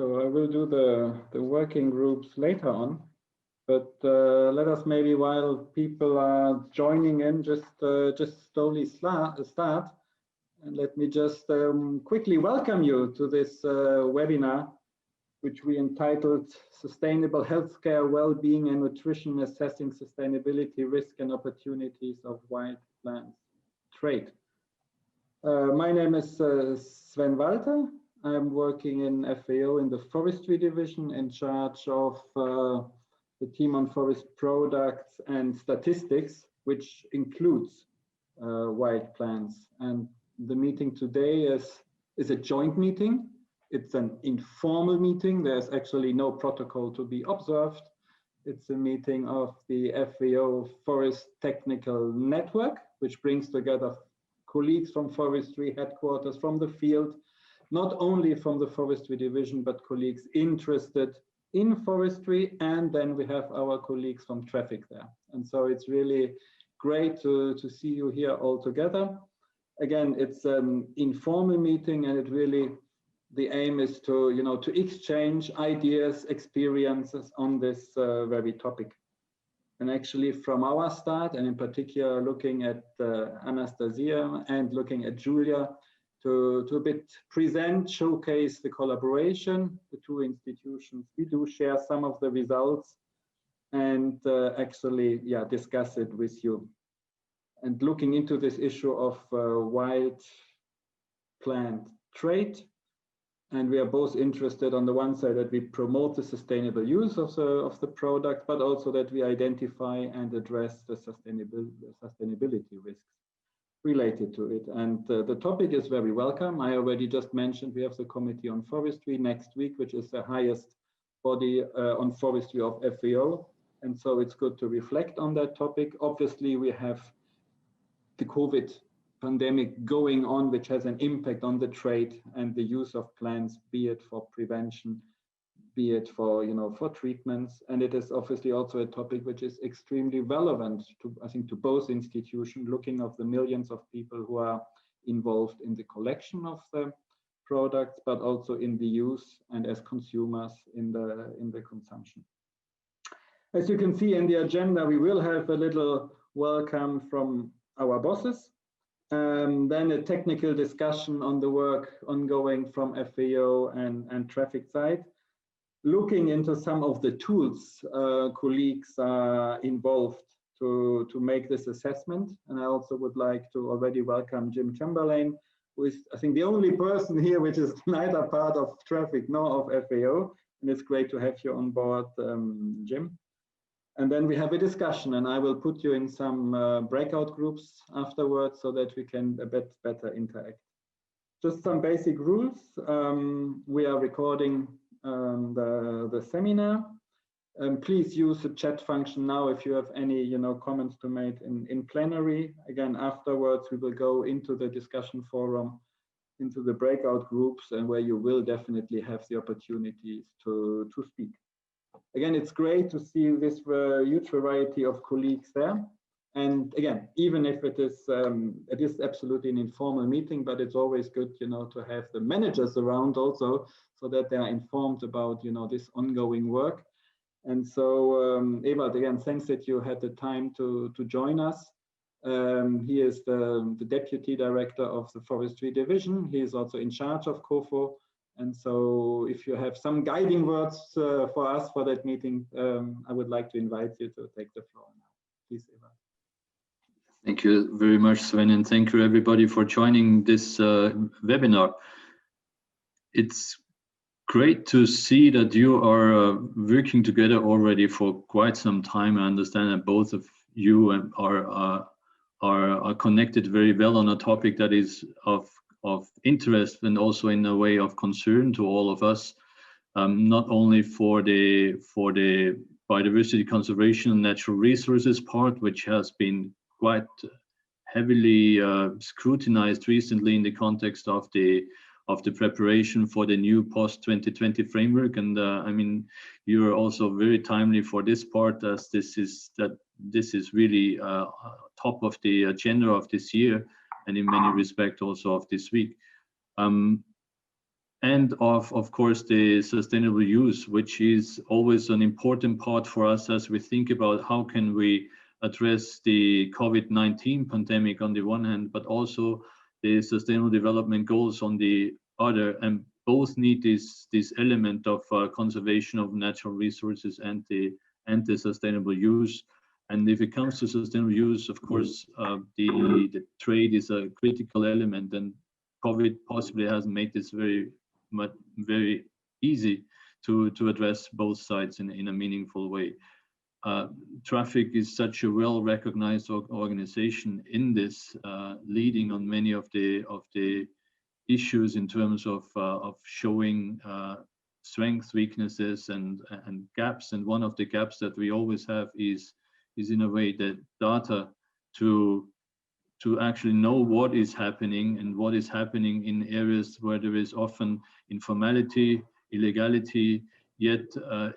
So I will do the working groups later on, but let us maybe, while people are joining in, just slowly start. And let me just quickly welcome you to this webinar, which we entitled Sustainable Healthcare, Well-being and Nutrition, Assessing Sustainability, Risk and Opportunities of Wild Plant Trade. My name is Sven Walter. I'm working in FAO in the forestry division, in charge of the team on forest products and statistics, which includes wild plants. And the meeting today is a joint meeting. It's an informal meeting. There's actually no protocol to be observed. It's a meeting of the FAO Forest Technical Network, which brings together colleagues from forestry headquarters, from the field, not only from the forestry division, but colleagues interested in forestry. And then we have our colleagues from traffic there. And so it's really great to see you here all together. Again, it's an informal meeting, and it really, the aim is to, to exchange ideas, experiences on this very topic. And actually from our start, and in particular looking at Anastasia and looking at Julia, to a bit present, showcase the collaboration, the two institutions. We do share some of the results and actually, discuss it with you. And looking into this issue of wild plant trade. And we are both interested on the one side that we promote the sustainable use of the product, but also that we identify and address the sustainability risks related to it. And the topic is very welcome. I already just mentioned we have the Committee on Forestry next week, which is the highest body on forestry of FAO. And so it's good to reflect on that topic. Obviously, we have the COVID pandemic going on, which has an impact on the trade and the use of plants, be it for prevention, be it for, for treatments. And it is obviously also a topic which is extremely relevant to, I think, to both institutions, looking at the millions of people who are involved in the collection of the products, but also in the use and as consumers in the consumption. As you can see in the agenda, we will have a little welcome from our bosses. Then a technical discussion on the work ongoing from FAO and traffic side, looking into some of the tools colleagues are involved to make this assessment. And I also would like to already welcome Jim Chamberlain, who is, I think, the only person here which is neither part of traffic nor of FAO. And it's great to have you on board, Jim. And then we have a discussion, and I will put you in some breakout groups afterwards so that we can a bit better interact. Just some basic rules. We are recording the seminar. Please use the chat function now if you have any comments to make in plenary. Again, afterwards we will go into the discussion forum, into the breakout groups, and where you will definitely have the opportunities to speak. Again, it's great to see this huge variety of colleagues there. And again, even if it is absolutely an informal meeting, but it's always good, to have the managers around also, so that they are informed about, this ongoing work. And so, Ewald, again, thanks that you had the time to join us. He is the Deputy Director of the Forestry Division. He is also in charge of COFO. And so if you have some guiding words for us for that meeting, I would like to invite you to take the floor now. Please, Eva. Thank you very much, Sven, and thank you everybody for joining this webinar. It's great to see that you are working together already for quite some time. I understand that both of you are connected very well on a topic that is of interest and also in a way of concern to all of us, not only for the biodiversity conservation and natural resources part, which has been quite heavily scrutinized recently in the context of the preparation for the new post-2020 framework. And I mean, you're also very timely for this part, as this is really top of the agenda of this year, and in many respects also of this week. and of course the sustainable use, which is always an important part for us as we think about how can we address the COVID-19 pandemic on the one hand, but also the sustainable development goals on the other, and both need this element of conservation of natural resources and the sustainable use. And if it comes to sustainable use, of course, the trade is a critical element, and COVID possibly hasn't made this very easy to address both sides in a meaningful way. Traffic is such a well-recognized organization in this, leading on many of the issues in terms of showing strengths, weaknesses, and gaps. And one of the gaps that we always have is in a way the data to actually know what is happening, and what is happening in areas where there is often informality, illegality, yet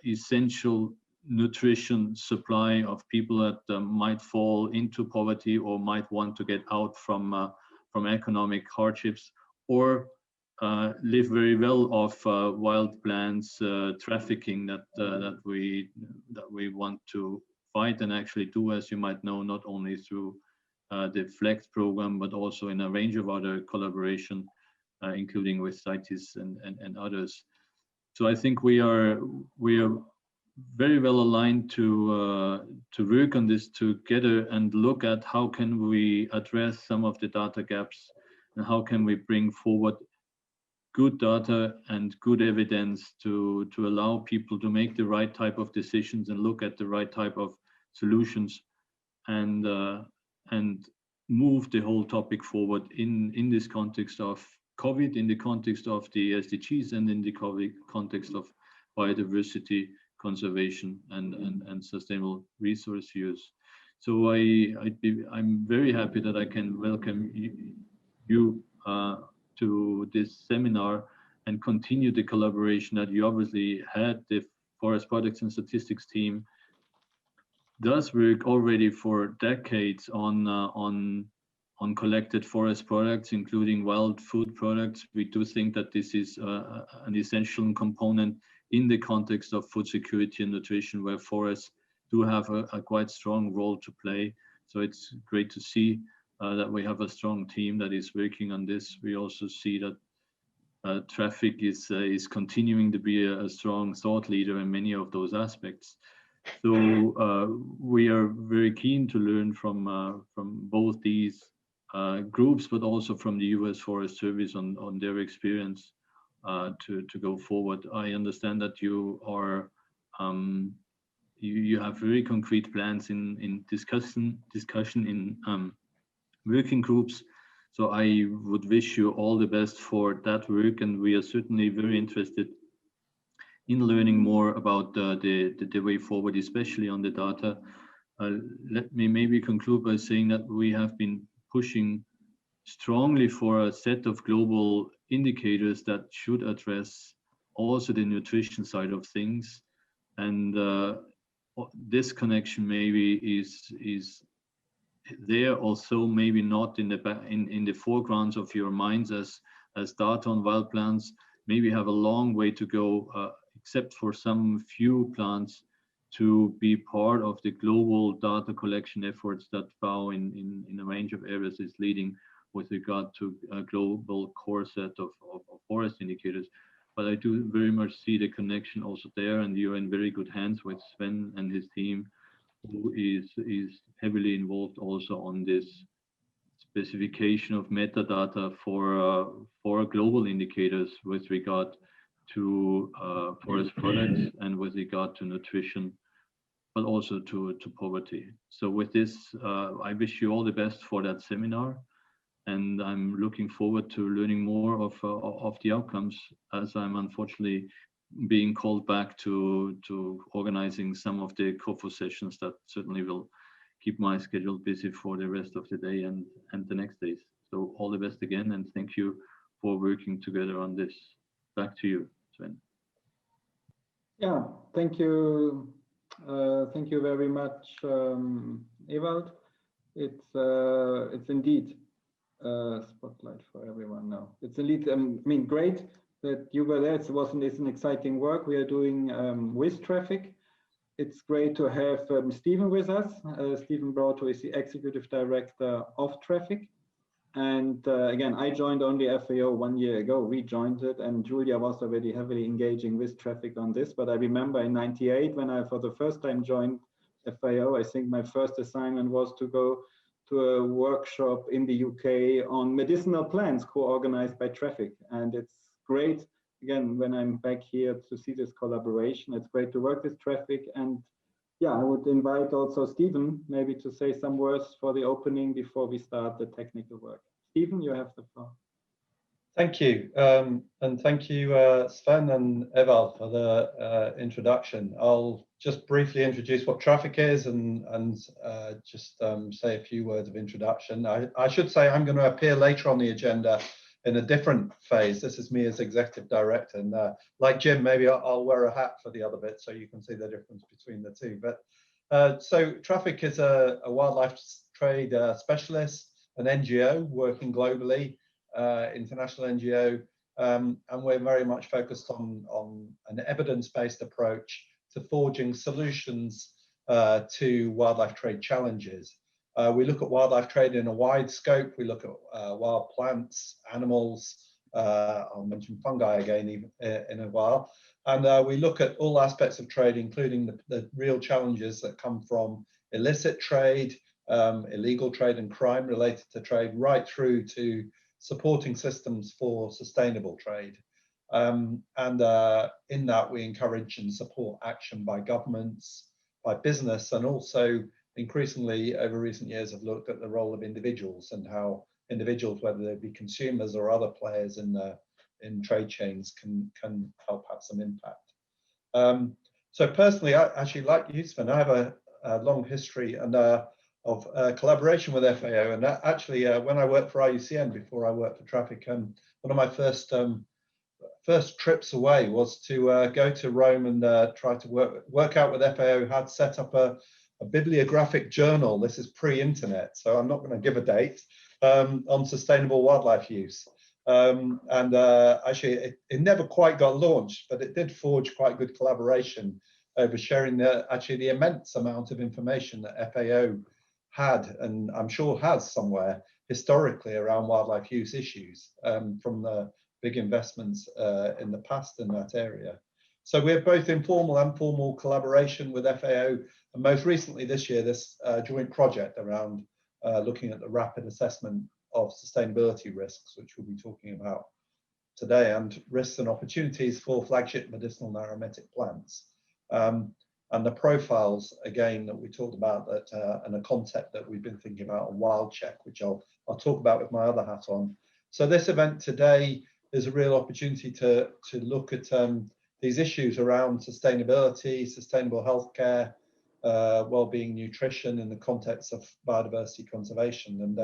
essential nutrition supply of people that might fall into poverty or might want to get out from economic hardships, or live very well off wild plants trafficking that we want to fight and actually do, as you might know, not only through the FLEX program, but also in a range of other collaboration, including with CITES and others. So I think we are very well aligned to work on this together and look at how can we address some of the data gaps, and how can we bring forward good data and good evidence to allow people to make the right type of decisions and look at the right type of solutions, and move the whole topic forward in this context of COVID, in the context of the SDGs, and in the COVID context of biodiversity conservation and sustainable resource use. So I'm very happy that I can welcome you to this seminar and continue the collaboration that you obviously had. The Forest Products and Statistics team does work already for decades on collected forest products, including wild food products. We do think that this is an essential component in the context of food security and nutrition, where forests do have a quite strong role to play. So it's great to see that we have a strong team that is working on this. We also see that traffic is continuing to be a strong thought leader in many of those aspects. So we are very keen to learn from both these groups, but also from the US Forest Service on their experience to go forward. I understand that you are you have very concrete plans in discussion in working groups. So I would wish you all the best for that work, and we are certainly very interested in learning more about the way forward, especially on the data. Let me maybe conclude by saying that we have been pushing strongly for a set of global indicators that should address also the nutrition side of things. And this connection maybe is there, also maybe not in the foregrounds of your minds as data on wild plants. Maybe have a long way to go, except for some few plants, to be part of the global data collection efforts that FAO in a range of areas is leading with regard to a global core set of forest indicators. But I do very much see the connection also there, and you're in very good hands with Sven and his team, who is heavily involved also on this specification of metadata for global indicators with regard to forest products and with regard to nutrition, but also to poverty. So with this, I wish you all the best for that seminar, and I'm looking forward to learning more of the outcomes, as I'm unfortunately being called back to organizing some of the COFO sessions that certainly will keep my schedule busy for the rest of the day and the next days. So all the best again, and thank you for working together on this. Back to you, Sven. Yeah, thank you. Thank you very much, Ewald. It's indeed spotlight for everyone now. It's indeed, I mean, great that you were there. It's an exciting work we are doing with traffic. It's great to have Stephen with us. Stephen Broad, who is the Executive Director of Traffic. And again, I joined only FAO 1 year ago, rejoined it, and Julia was already heavily engaging with traffic on this. But I remember in '98, when I for the first time joined FAO, I think my first assignment was to go to a workshop in the UK on medicinal plants co-organized by traffic. And it's great, again, when I'm back here to see this collaboration. It's great to work with traffic. And yeah, I would invite also Stephen maybe to say some words for the opening before we start the technical work. Stephen, you have the floor. Thank you. And thank you, Sven and Evald, for the introduction. I'll just briefly introduce what traffic is and just say a few words of introduction. I should say I'm going to appear later on the agenda in a different phase. This is me as Executive Director. And like Jim, maybe I'll wear a hat for the other bit so you can see the difference between the two. But so traffic is a wildlife trade specialist, an NGO working globally. International NGO, and we're very much focused on an evidence-based approach to forging solutions to wildlife trade challenges. We look at wildlife trade in a wide scope. We look at wild plants, animals, I'll mention fungi again in a while, and we look at all aspects of trade, including the real challenges that come from illicit trade, illegal trade and crime related to trade, right through to supporting systems for sustainable trade. And in that, we encourage and support action by governments, by business, and also increasingly over recent years have looked at the role of individuals and how individuals, whether they be consumers or other players in trade chains, can help have some impact. So personally, I actually, like you, Sven, I have a long history and of collaboration with FAO, and actually when I worked for IUCN before I worked for traffic, one of my first trips away was to go to Rome and try to work out with FAO how to set up a bibliographic journal. This is pre-internet, so I'm not going to give a date, on sustainable wildlife use. Actually, it never quite got launched, but it did forge quite good collaboration over sharing the immense amount of information that FAO had, and I'm sure has somewhere historically, around wildlife use issues from the big investments in the past in that area. So we have both informal and formal collaboration with FAO, and most recently this year, this joint project around looking at the rapid assessment of sustainability risks, which we'll be talking about today, and risks and opportunities for flagship medicinal narrow-metic plants. And the profiles, again, that we talked about, that and a concept that we've been thinking about on Wild Check, which I'll talk about with my other hat on. So this event today is a real opportunity to look at these issues around sustainability, sustainable healthcare, well-being, nutrition in the context of biodiversity conservation. And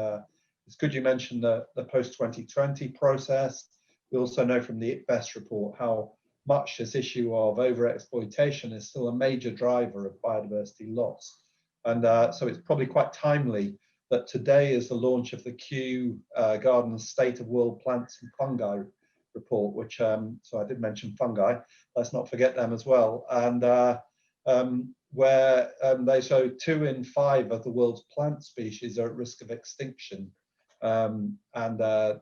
it's good you mentioned the post-2020 process. We also know from the IPBES report how much this issue of overexploitation is still a major driver of biodiversity loss. And so it's probably quite timely that today is the launch of the Kew Gardens State of World Plants and Fungi report, which, so I did mention fungi, let's not forget them as well. And where they show 2 in 5 of the world's plant species are at risk of extinction.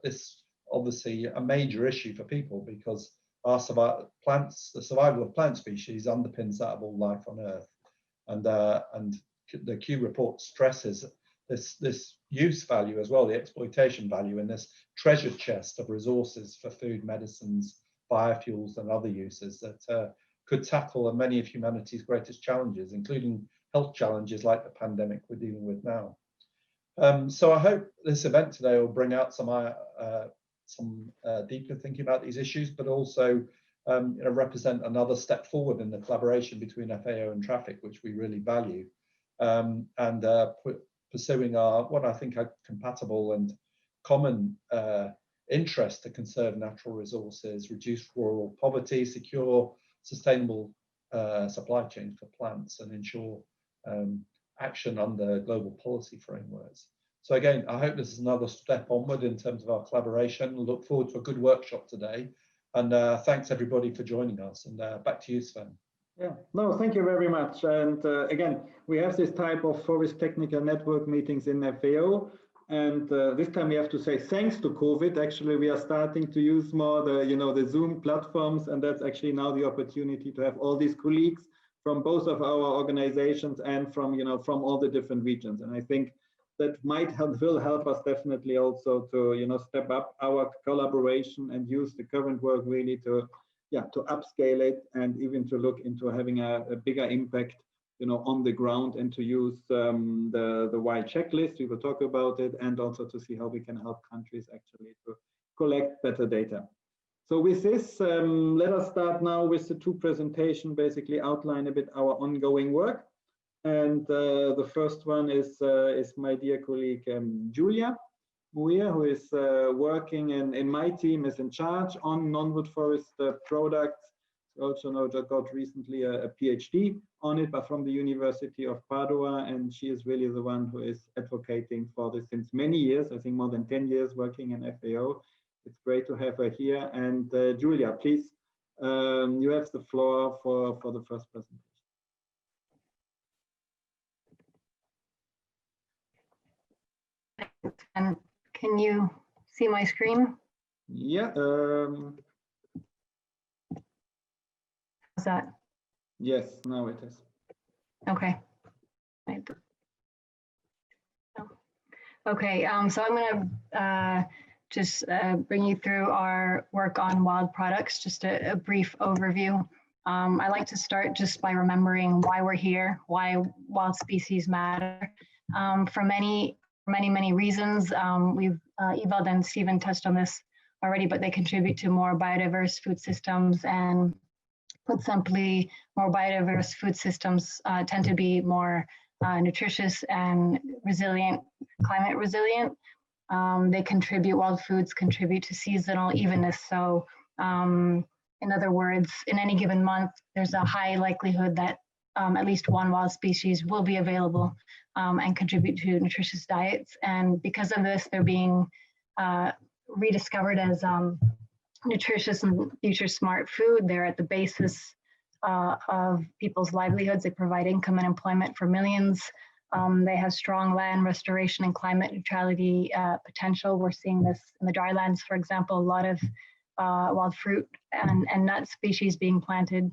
This obviously a major issue for people, because our the survival of plant species underpins that of all life on Earth. And the Kew report stresses this use value as well, the exploitation value in this treasure chest of resources for food, medicines, biofuels and other uses that could tackle many of humanity's greatest challenges, including health challenges like the pandemic we're dealing with now. So I hope this event today will bring out some deeper thinking about these issues, but also represent another step forward in the collaboration between FAO and traffic, which we really value, pursuing what I think are compatible and common interests to conserve natural resources, reduce rural poverty, secure sustainable supply chains for plants, and ensure action under global policy frameworks. So again, I hope this is another step onward in terms of our collaboration. Look forward to a good workshop today. And thanks everybody for joining us. And back to you, Sven. Yeah, no, thank you very much. And again, we have this type of forest technical network meetings in FAO. And this time we have to say thanks to COVID. Actually, we are starting to use more the Zoom platforms, and that's actually now the opportunity to have all these colleagues from both of our organizations and from from all the different regions. And I think that will help us definitely also to step up our collaboration and use the current work really to upscale it and even to look into having a bigger impact on the ground, and to use the wide checklist. We will talk about it, and also to see how we can help countries actually to collect better data. So with this, let us start now with the two presentations, basically outline a bit our ongoing work. And the first one is my dear colleague Julia Muir, who is working in my team, is in charge on non-wood forest products. Also got recently a PhD on it, but from the University of Padua, and she is really the one who is advocating for this since many years, I think more than 10 years working in FAO. It's great to have her here. And Julia, please, you have the floor for the first presentation. And can you see my screen? Yeah. Is that? Yes, now it is. Okay. Okay, so I'm going to just bring you through our work on wild products, just a brief overview. I like to start just by remembering why we're here, why wild species matter. For many reasons. Ewald and Stephen touched on this already, but they contribute to more biodiverse food systems, and put simply, more biodiverse food systems tend to be more nutritious and resilient, climate resilient. Wild foods contribute to seasonal evenness. So in other words, in any given month, there's a high likelihood that at least one wild species will be available and contribute to nutritious diets. And because of this, they're being rediscovered as nutritious and future smart food. They're at the basis of people's livelihoods. They provide income and employment for millions. They have strong land restoration and climate neutrality potential. We're seeing this in the drylands, for example, a lot of wild fruit and nut species being planted.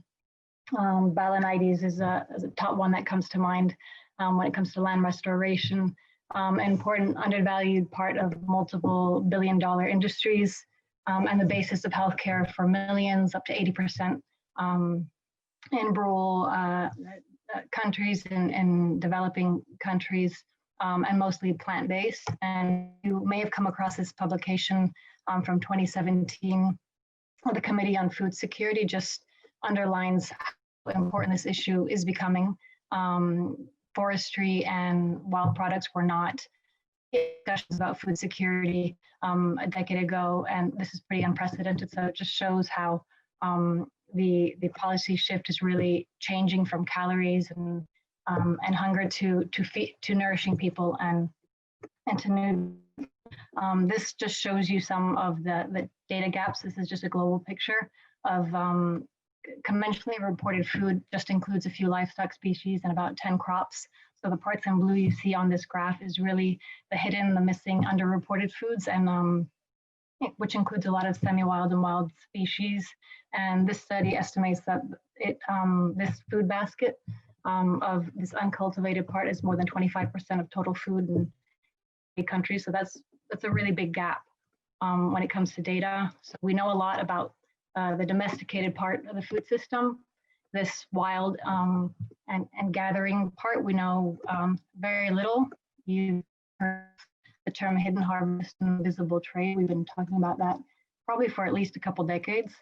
Balanites is a top one that comes to mind when it comes to land restoration. An important undervalued part of multiple billion-dollar industries, and the basis of healthcare for millions, up to 80% in rural countries and developing countries, and mostly plant-based. And you may have come across this publication from 2017. The Committee on Food Security just underlines how important this issue is becoming. Forestry and wild products were not discussions about food security a decade ago, and this is pretty unprecedented. So it just shows how the policy shift is really changing from calories and hunger to nourishing people and to new. This just shows you some of the data gaps. This is just a global picture of conventionally reported food just includes a few livestock species and about 10 crops. So the parts in blue you see on this graph is really the hidden, the missing, underreported foods, and which includes a lot of semi-wild and wild species. And this study estimates that this food basket of this uncultivated part is more than 25% of total food in countries. So that's a really big gap when it comes to data. So we know a lot about the domesticated part of the food system. This wild and gathering part, we know very little. You've heard the term hidden harvest and invisible trade. We've been talking about that probably for at least a couple decades.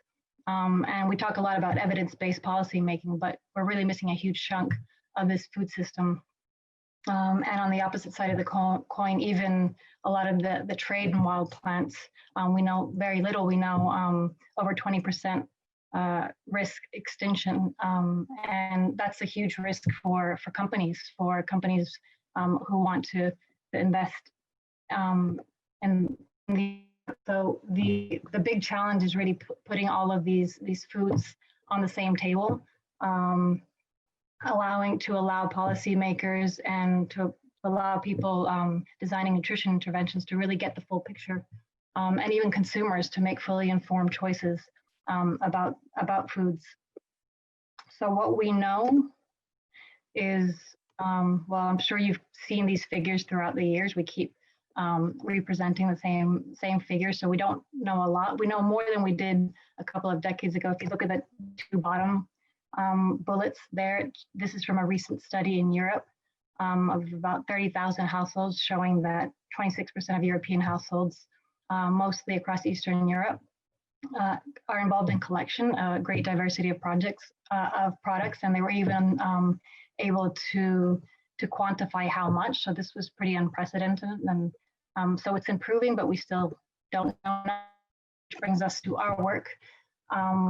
And we talk a lot about evidence-based policy making, but we're really missing a huge chunk of this food system. And on the opposite side of the coin, even a lot of the trade in wild plants, we know very little. We know over 20% risk extinction, and that's a huge risk for companies who want to invest in the So the big challenge is really putting all of these foods on the same table, allow policymakers and to allow people designing nutrition interventions to really get the full picture, and even consumers to make fully informed choices about foods. So what we know is, well, I'm sure you've seen these figures throughout the years. We keep representing the same figures, so we don't know a lot. We know more than we did a couple of decades ago. If you look at the two bottom bullets there, this is from a recent study in Europe of about 30,000 households, showing that 26% of European households, mostly across Eastern Europe, are involved in collection, a great diversity of products, and they were even able to quantify how much. So this was pretty unprecedented, and so it's improving, but we still don't know. Which brings us to our work,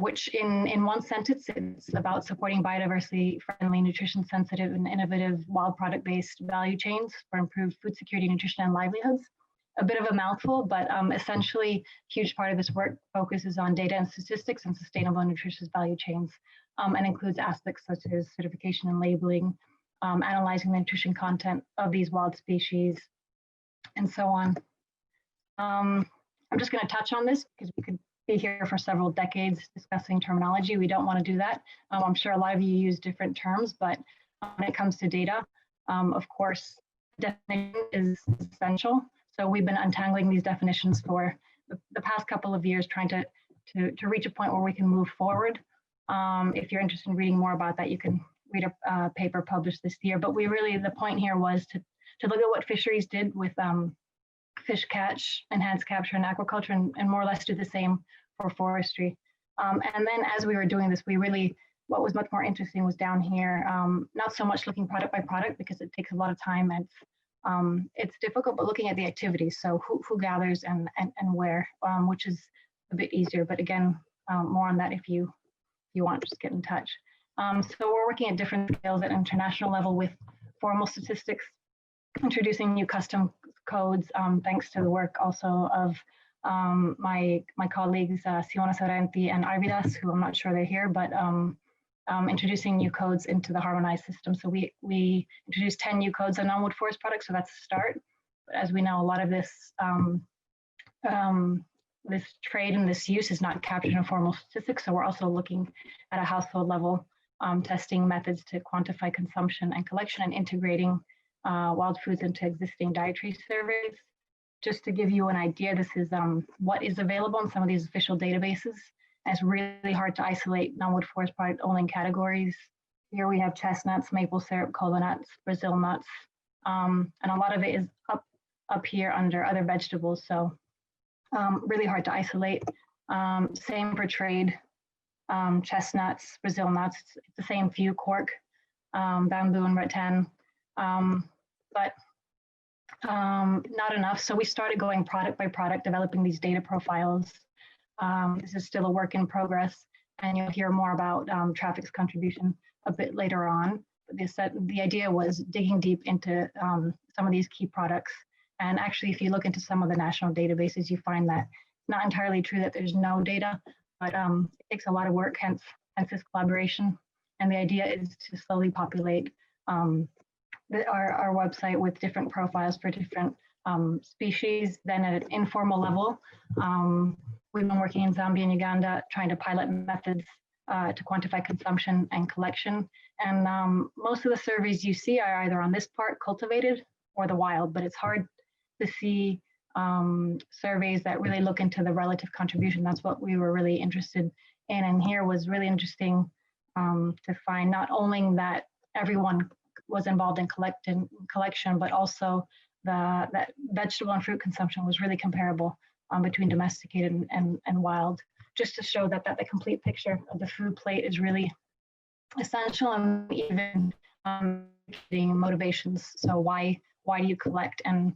which in one sentence, it's about supporting biodiversity-friendly, nutrition-sensitive, and innovative wild product-based value chains for improved food security, nutrition, and livelihoods. A bit of a mouthful, but essentially, a huge part of this work focuses on data and statistics and sustainable and nutritious value chains, and includes aspects such as certification and labeling, analyzing the nutrition content of these wild species, and so on. I'm just going to touch on this because we could be here for several decades discussing terminology. We don't want to do that. I'm sure a lot of you use different terms, but when it comes to data, of course, definition is essential. So we've been untangling these definitions for the past couple of years, trying to reach a point where we can move forward. If you're interested in reading more about that, you can read a paper published this year. But the point here was to look at what fisheries did with fish catch, enhanced capture, and aquaculture, and more or less do the same for forestry. And then as we were doing this, what was much more interesting was down here, not so much looking product by product because it takes a lot of time and it's difficult, but looking at the activities. So who gathers and where, which is a bit easier. But again, more on that if you want, just get in touch. So we're working at different scales at international level with formal statistics, introducing new custom codes, thanks to the work also of my colleagues, Siona Sorrenti and Arvidas, who I'm not sure they're here, but introducing new codes into the harmonized system. So we introduced 10 new codes on non-wood forest products, so that's a start. But as we know, a lot of this this trade and this use is not captured in formal statistics, so we're also looking at a household level testing methods to quantify consumption and collection and integrating wild foods into existing dietary surveys. Just to give you an idea, this is what is available in some of these official databases. And it's really hard to isolate non-wood forest product only in categories. Here we have chestnuts, maple syrup, cola nuts, Brazil nuts, and a lot of it is up here under other vegetables. So really hard to isolate. Same for trade, chestnuts, Brazil nuts, it's the same few, cork, bamboo and rattan, but not enough. So we started going product by product, developing these data profiles. This is still a work in progress, and you'll hear more about Traffic's contribution a bit later on. But the idea was digging deep into some of these key products. And actually, if you look into some of the national databases, you find that it's not entirely true that there's no data, but it takes a lot of work, hence this collaboration. And the idea is to slowly populate our website with different profiles for different species. Then at an informal level, we've been working in Zambia and Uganda, trying to pilot methods to quantify consumption and collection. And most of the surveys you see are either on this part, cultivated, or the wild, but it's hard to see surveys that really look into the relative contribution. That's what we were really interested in. And here was really interesting to find not only that everyone was involved in collection, but also that vegetable and fruit consumption was really comparable between domesticated and wild, just to show that the complete picture of the food plate is really essential, and even motivations. So why do you collect? And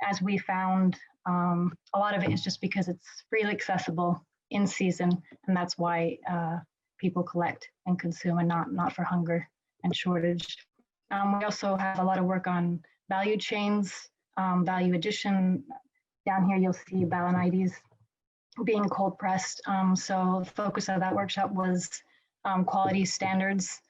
as we found, a lot of it is just because it's freely accessible in season, and that's why people collect and consume, and not for hunger and shortage. We also have a lot of work on value chains, value addition, down here you'll see balanites being cold pressed. So the focus of that workshop was quality standards,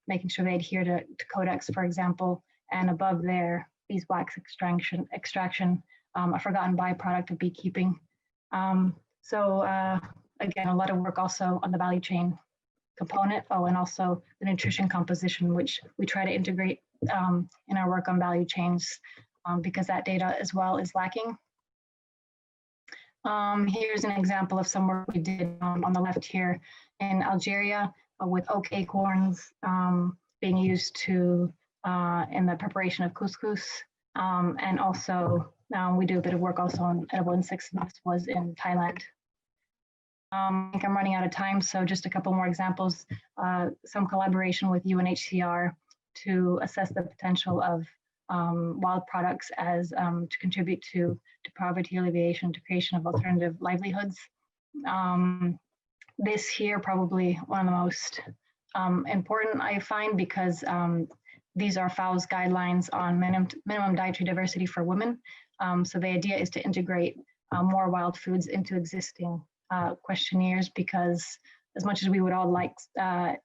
making sure they adhere to codex, for example, and above there, beeswax extraction, a forgotten byproduct of beekeeping. Again, a lot of work also on the value chain component. And also the nutrition composition, which we try to integrate in our work on value chains because that data as well is lacking. Here's an example of some work we did on the left here in Algeria with oak acorns being used to in the preparation of couscous, and also we do a bit of work also on edible insects, and this was in Thailand. I think I'm running out of time, so just a couple more examples. Some collaboration with UNHCR to assess the potential of wild products as to contribute to poverty alleviation, to creation of alternative livelihoods. This here probably one of the most important, I find, because these are FAO's guidelines on minimum dietary diversity for women. So the idea is to integrate more wild foods into existing questionnaires, because as much as we would all like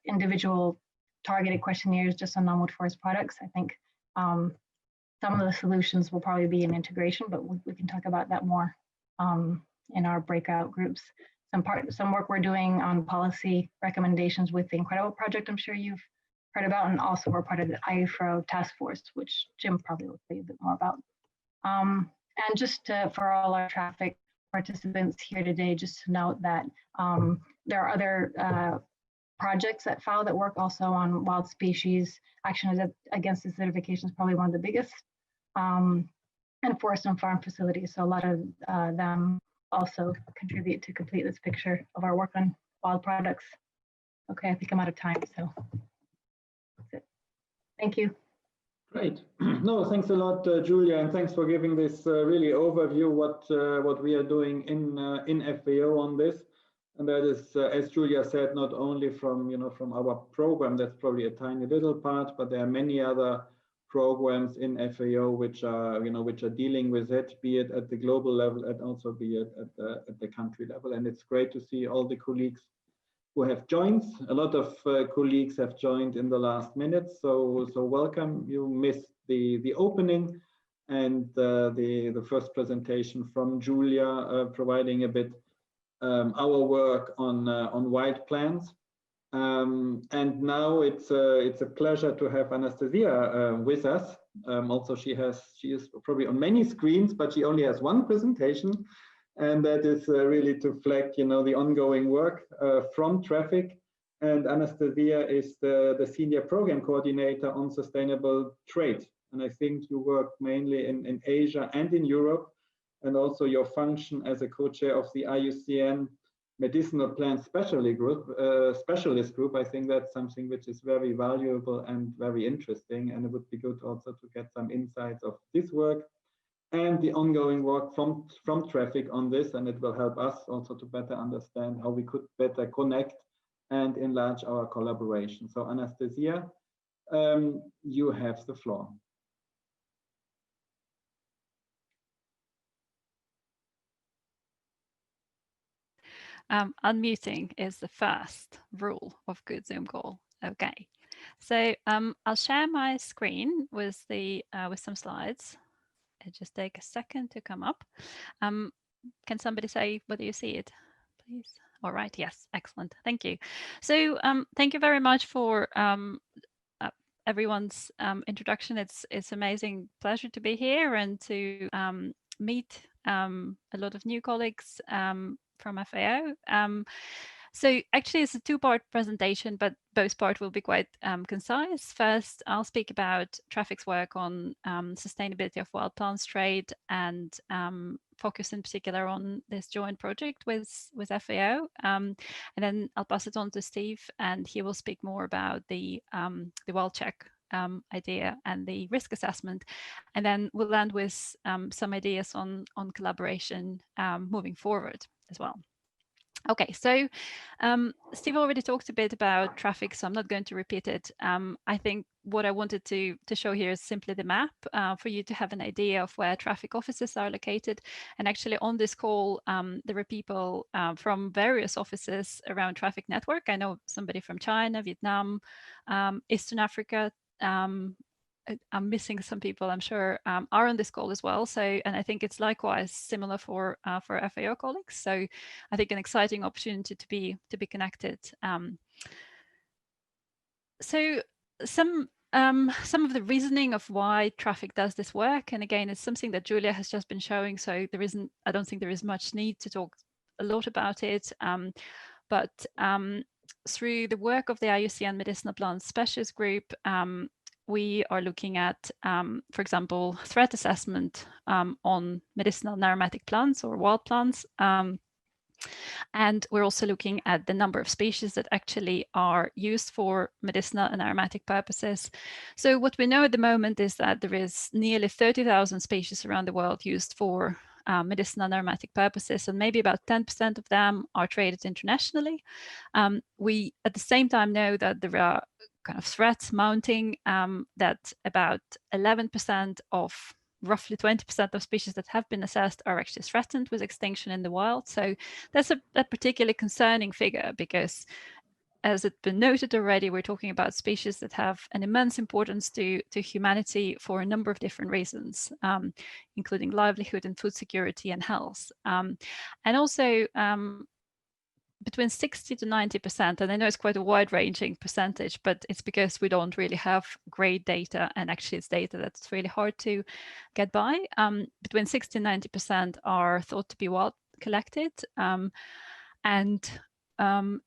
individual targeted questionnaires just on non-wood forest products, I think some of the solutions will probably be in integration, but we can talk about that more in our breakout groups. Some work we're doing on policy recommendations with the Incredible Project, I'm sure you've heard about, and also we're part of the IFRO task force, which Jim probably will say a bit more about. And just for all our traffic participants here today, just to note that there are other projects at FAO that work also on wild species. Action against desertification is probably one of the biggest, and forest and farm facilities. So a lot of them also contribute to complete this picture of our work on wild products. Okay, I think I'm out of time, so that's it. Thank you. Great. No, thanks a lot, Julia, and thanks for giving this really overview what we are doing in FAO on this. And that is, as Julia said, not only from from our program, that's probably a tiny little part, but there are many other programs in FAO which are which are dealing with it, be it at the global level and also be it at the country level. And it's great to see all the colleagues who have joined. A lot of colleagues have joined in the last minute, so welcome. You missed the opening and the first presentation from Julia, providing a bit our work on wild plants. And now it's a pleasure to have Anastasia with us. Also, she is probably on many screens, but she only has one presentation, and that is really to flag the ongoing work from traffic. And Anastasia is the senior program coordinator on sustainable trade, and I think you work mainly in Asia and in Europe, and also your function as a co-chair of the IUCN Medicinal Plant Specialist Group. I think that's something which is very valuable and very interesting, and it would be good also to get some insights of this work and the ongoing work from traffic on this, and it will help us also to better understand how we could better connect and enlarge our collaboration. So Anastasia, you have the floor. Unmuting is the first rule of good Zoom call. Okay, so I'll share my screen with some slides. It just take a second to come up. Can somebody say whether you see it, please? All right. Yes. Excellent. Thank you. So thank you very much for everyone's introduction. It's amazing pleasure to be here and to meet a lot of new colleagues from FAO. So actually it's a two-part presentation, but both parts will be quite concise. First, I'll speak about traffic's work on sustainability of wild plants trade and focus in particular on this joint project with FAO. And then I'll pass it on to Steve, and he will speak more about the wild check idea and the risk assessment. And then we'll end with some ideas on collaboration moving forward as well. Okay, so Steve already talked a bit about traffic, so I'm not going to repeat it. I think what I wanted to show here is simply the map for you to have an idea of where traffic offices are located. And actually on this call, there were people from various offices around traffic network. I know somebody from China, Vietnam, Eastern Africa, I'm missing some people, I'm sure, are on this call as well. So, and I think it's likewise similar for FAO colleagues. So, I think an exciting opportunity to be connected. So, some of the reasoning of why traffic does this work, and again, it's something that Julia has just been showing. So, I don't think there is much need to talk a lot about it. But through the work of the IUCN Medicinal Plants Specialist Group, we are looking at, for example, threat assessment on medicinal and aromatic plants or wild plants. And we're also looking at the number of species that actually are used for medicinal and aromatic purposes. So what we know at the moment is that there is nearly 30,000 species around the world used for medicinal and aromatic purposes, and maybe about 10% of them are traded internationally. We, at the same time, know that there are kind of threats mounting, that about 11% of roughly 20% of species that have been assessed are actually threatened with extinction in the wild. So that's a particularly concerning figure because, as it's been noted already, we're talking about species that have an immense importance to humanity for a number of different reasons, including livelihood and food security and health. And also, between 60 to 90%, and I know it's quite a wide-ranging percentage, but it's because we don't really have great data, and actually it's data that's really hard to get by. Between 60 and 90% are thought to be wild collected, and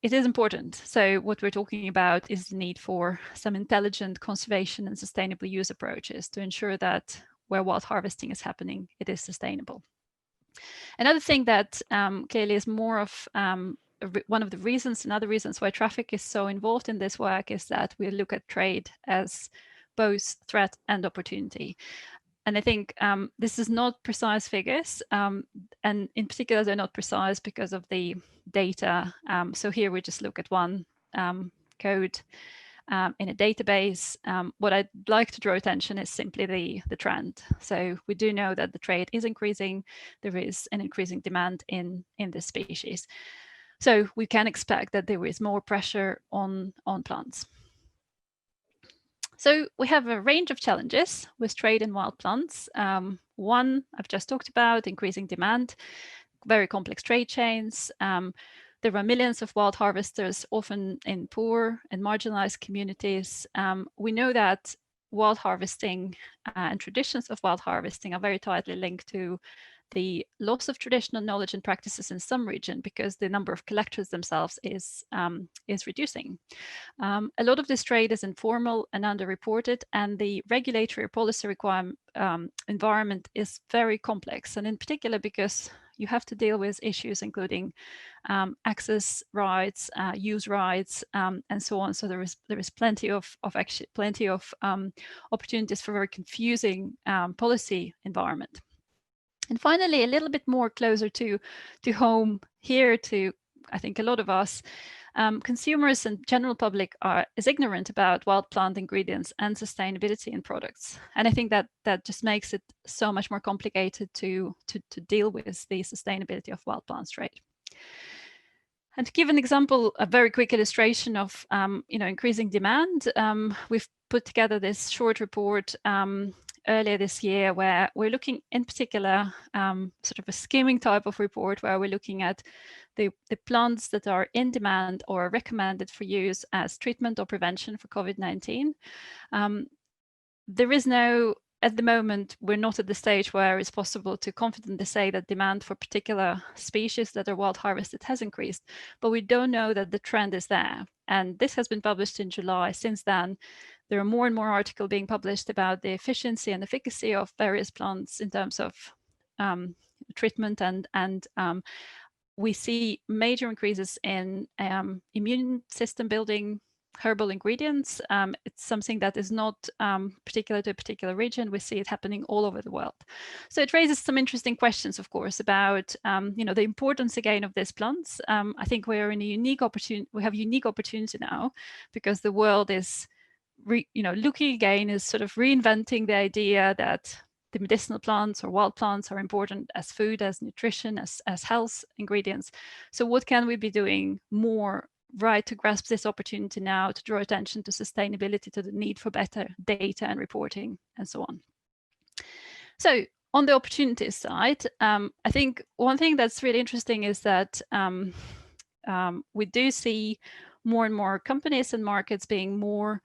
it is important. So what we're talking about is the need for some intelligent conservation and sustainable use approaches to ensure that where wild harvesting is happening, it is sustainable. Another thing that clearly is more of one of the reasons and other reasons why traffic is so involved in this work is that we look at trade as both threat and opportunity. And I think this is not precise figures, and in particular, they're not precise because of the data. So here we just look at one code in a database. What I'd like to draw attention is simply the trend. So we do know that the trade is increasing. There is an increasing demand in this species. So we can expect that there is more pressure on plants. So we have a range of challenges with trade in wild plants. One I've just talked about, increasing demand, very complex trade chains. There are millions of wild harvesters, often in poor and marginalized communities. We know that wild harvesting and traditions of wild harvesting are very tightly linked to the loss of traditional knowledge and practices in some region because the number of collectors themselves is reducing. A lot of this trade is informal and underreported, and the regulatory policy environment is very complex, and in particular because you have to deal with issues including access rights, use rights, and so on. So there is plenty of opportunities for very confusing policy environment. And finally, a little bit more closer to home here to, I think, a lot of us, consumers and general public is ignorant about wild plant ingredients and sustainability in products. And I think that just makes it so much more complicated to deal with the sustainability of wild plants trade. And to give an example, a very quick illustration of increasing demand, we've put together this short report earlier this year where we're looking in particular sort of a skimming type of report where we're looking at the plants that are in demand or recommended for use as treatment or prevention for COVID-19. There is no, at the moment, we're not at the stage where it's possible to confidently say that demand for particular species that are wild harvested has increased, but we don't know that the trend is there. And this has been published in July. Since then, there are more and more articles being published about the efficiency and efficacy of various plants in terms of treatment, and we see major increases in immune system building herbal ingredients. It's something that is not particular to a particular region. We see it happening all over the world. So it raises some interesting questions, of course, about the importance again of these plants. I think we're in a unique opportunity. We have a unique opportunity now because the world is, looking again, is sort of reinventing the idea that the medicinal plants or wild plants are important as food, as nutrition, as health ingredients. So what can we be doing more, right, to grasp this opportunity now, to draw attention to sustainability, to the need for better data and reporting, and so on. So on the opportunities side, I think one thing that's really interesting is that we do see more and more companies and markets being more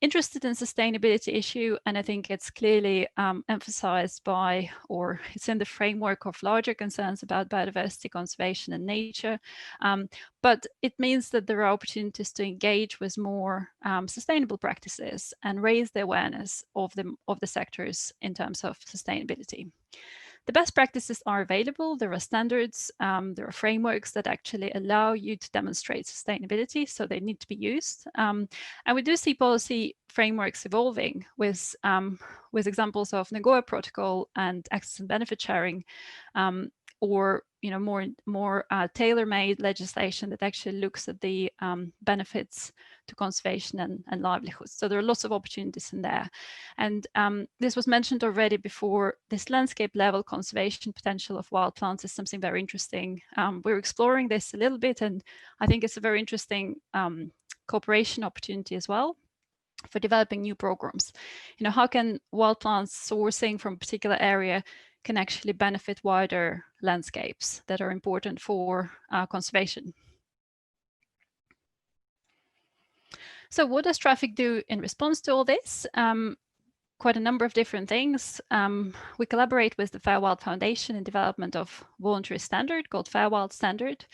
interested in sustainability issue, and I think it's clearly emphasized by, or it's in the framework of larger concerns about biodiversity conservation and nature. But it means that there are opportunities to engage with more sustainable practices and raise the awareness of the sectors in terms of sustainability. The best practices are available. There are standards, there are frameworks that actually allow you to demonstrate sustainability, so they need to be used. And we do see policy frameworks evolving with examples of Nagoya Protocol and access and benefit sharing, or more tailor-made legislation that actually looks at the benefits to conservation and livelihoods. So there are lots of opportunities in there. And this was mentioned already before. This landscape level conservation potential of wild plants is something very interesting. We're exploring this a little bit, and I think it's a very interesting cooperation opportunity as well for developing new programs. How can wild plants sourcing from a particular area can actually benefit wider landscapes that are important for conservation. So what does Traffic do in response to all this? Quite a number of different things. We collaborate with the Fair Wild Foundation in development of voluntary standard called Fair Wild Standard.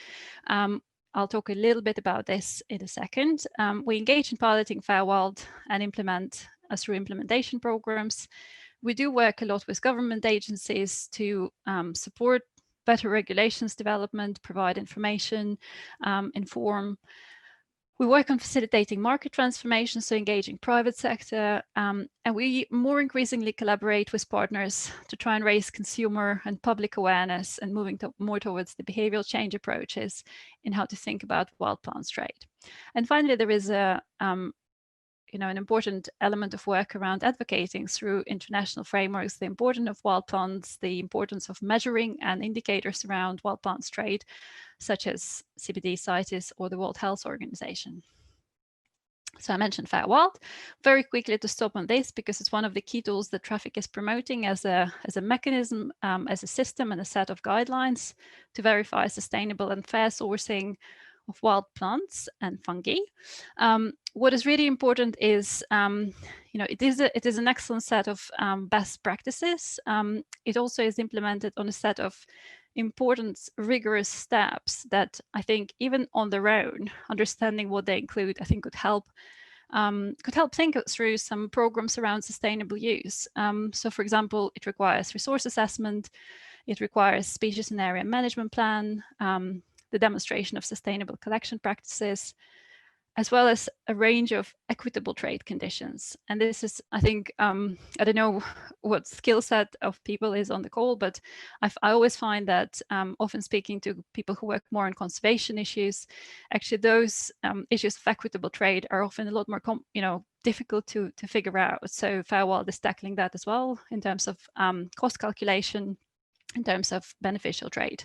I'll talk a little bit about this in a second. We engage in piloting Fair Wild and implement through implementation programs. We do work a lot with government agencies to support better regulations development, provide information, inform. We work on facilitating market transformation, so engaging private sector, and we more increasingly collaborate with partners to try and raise consumer and public awareness and moving more towards the behavioral change approaches in how to think about wild plants trade. And finally, there is an important element of work around advocating through international frameworks, the importance of wild plants, the importance of measuring and indicators around wild plants trade, such as CBD CITES or the World Health Organization. So I mentioned Fair Wild. Very quickly to stop on this, because it's one of the key tools that Traffic is promoting as a mechanism, as a system and a set of guidelines to verify sustainable and fair sourcing of wild plants and fungi. What is really important is, it is an excellent set of best practices. It also is implemented on a set of important, rigorous steps that I think, even on their own, understanding what they include, I think could help think through some programs around sustainable use. So, for example, it requires resource assessment, it requires species and area management plan, the demonstration of sustainable collection practices, as well as a range of equitable trade conditions. And this is, I think, I don't know what skill set of people is on the call, but I always find that often speaking to people who work more on conservation issues, actually those issues of equitable trade are often a lot more difficult to figure out. So Fair Wild is tackling that as well in terms of cost calculation, in terms of beneficial trade.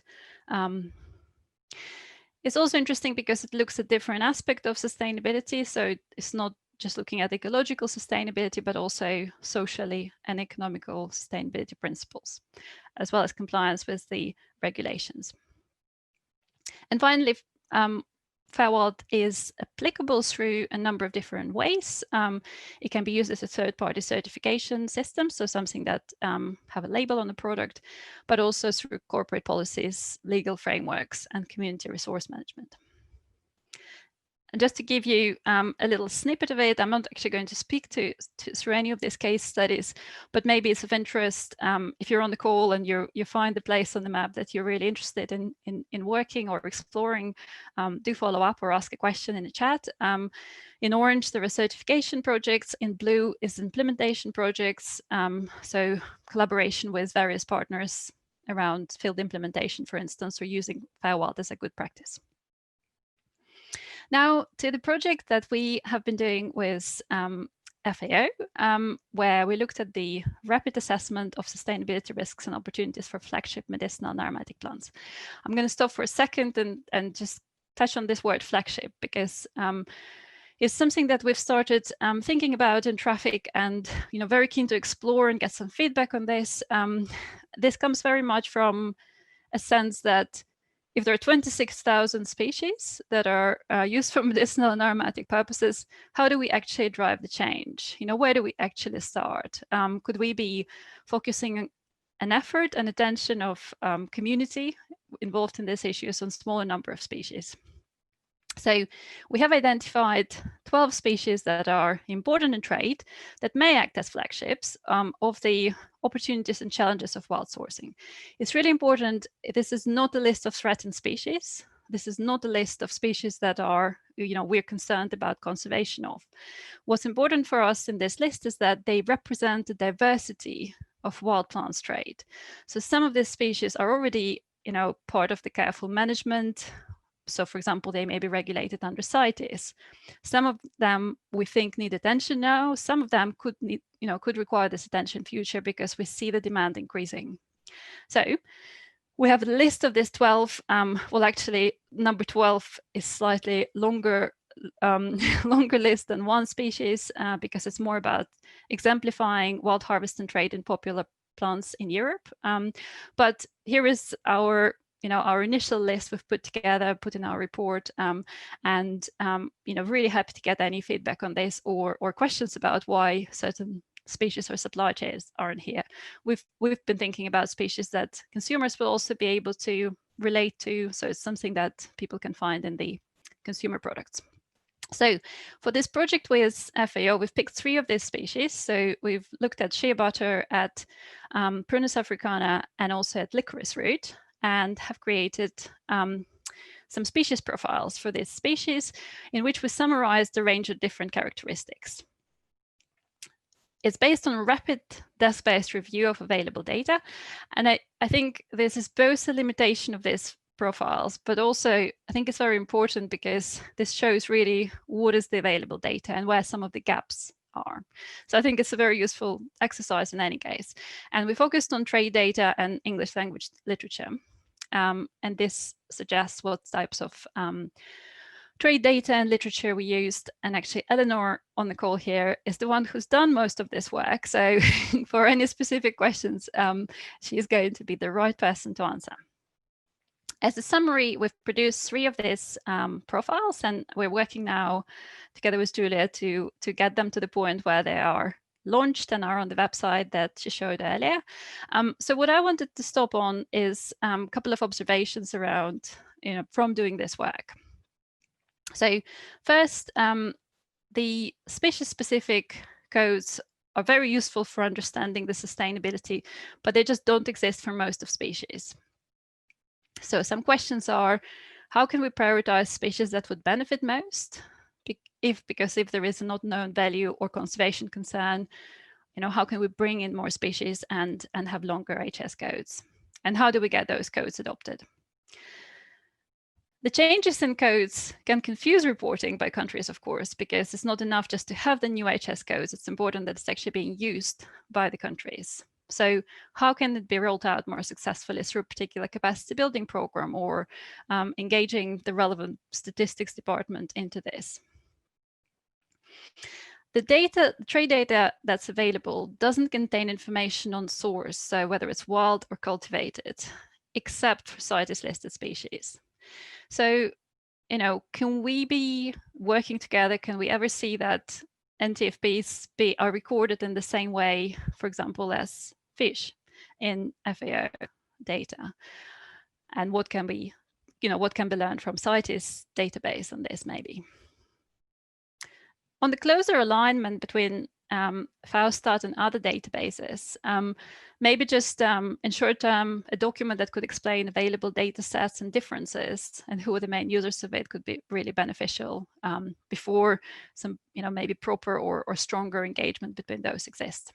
It's also interesting because it looks at different aspects of sustainability. So it's not just looking at ecological sustainability, but also socially and economical sustainability principles, as well as compliance with the regulations. And finally, Fair Wild is applicable through a number of different ways. It can be used as a third-party certification system, so something that have a label on the product, but also through corporate policies, legal frameworks, and community resource management. And just to give you a little snippet of it, I'm not actually going to speak through any of these case studies, but maybe it's of interest if you're on the call and you find the place on the map that you're really interested in working or exploring, do follow up or ask a question in the chat. In orange, there are certification projects. In blue is implementation projects. So collaboration with various partners around field implementation, for instance, or using FairWild as a good practice. Now to the project that we have been doing with FAO, where we looked at the rapid assessment of sustainability risks and opportunities for flagship medicinal and aromatic plants. I'm going to stop for a second and just touch on this word flagship, because it's something that we've started thinking about in Traffic, and very keen to explore and get some feedback on this. This comes very much from a sense that if there are 26,000 species that are used for medicinal and aromatic purposes, how do we actually drive the change? Where do we actually start? Could we be focusing an effort and attention of community involved in these issues on smaller number of species? So we have identified 12 species that are important in trade that may act as flagships of the opportunities and challenges of wild sourcing. It's really important. This is not a list of threatened species. This is not a list of species that are, we're concerned about conservation of. What's important for us in this list is that they represent the diversity of wild plants trade. So some of these species are already, part of the careful management. So for example, they may be regulated under CITES. Some of them we think need attention now. Some of them could need, could require this attention in future because we see the demand increasing. So we have a list of these 12. Well, actually, number 12 is slightly longer list than one species because it's more about exemplifying wild harvest and trade in popular plants in Europe. But here is our our initial list we've put together, put in our report, and really happy to get any feedback on this or questions about why certain species or supply chains aren't here. We've been thinking about species that consumers will also be able to relate to, so it's something that people can find in the consumer products. So for this project with FAO, we've picked 3 of these species. So we've looked at shea butter, at Prunus africana, and also at licorice root, and have created some species profiles for this species in which we summarized a range of different characteristics. It's based on a rapid desk-based review of available data. And I think this is both a limitation of these profiles, but also I think it's very important because this shows really what is the available data and where some of the gaps are. So I think it's a very useful exercise in any case. And we focused on trade data and English language literature. And this suggests what types of trade data and literature we used. And actually, Eleanor on the call here is the one who's done most of this work. So for any specific questions, she is going to be the right person to answer. As a summary, we've produced 3 of these profiles, and we're working now together with Julia to get them to the point where they are launched and are on the website that she showed earlier. So what I wanted to stop on is a couple of observations around, from doing this work. So first, the species-specific codes are very useful for understanding the sustainability, but they just don't exist for most of species. So some questions are, how can we prioritize species that would benefit most? Because if there is a not known value or conservation concern, how can we bring in more species and have longer HS codes? And how do we get those codes adopted? The changes in codes can confuse reporting by countries, of course, because it's not enough just to have the new HS codes. It's important that it's actually being used by the countries. So how can it be rolled out more successfully through a particular capacity building program or engaging the relevant statistics department into this? The trade data that's available doesn't contain information on source, so whether it's wild or cultivated, except for CITES listed species. So, can we be working together? Can we ever see that NTFPs are recorded in the same way, for example, as fish in FAO data? And what can be learned from CITES database on this maybe? On the closer alignment between FAOStat and other databases, maybe just in short term, a document that could explain available data sets and differences and who are the main users of it could be really beneficial before some, maybe proper or stronger engagement between those exist.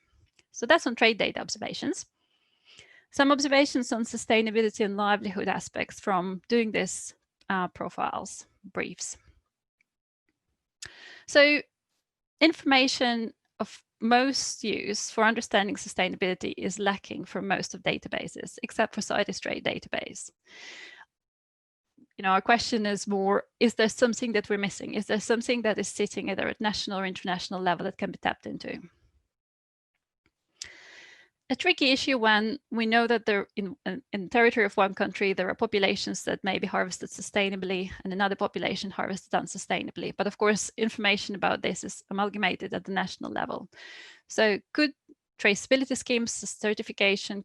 So that's on trade data observations. Some observations on sustainability and livelihood aspects from doing this profiles, briefs. So information of most use for understanding sustainability is lacking for most of databases, except for CITES trade database. Our question is more, is there something that we're missing? Is there something that is sitting either at national or international level that can be tapped into? A tricky issue when we know that there in the territory of one country, there are populations that may be harvested sustainably and another population harvested unsustainably. But of course, information about this is amalgamated at the national level. So could traceability schemes, certification,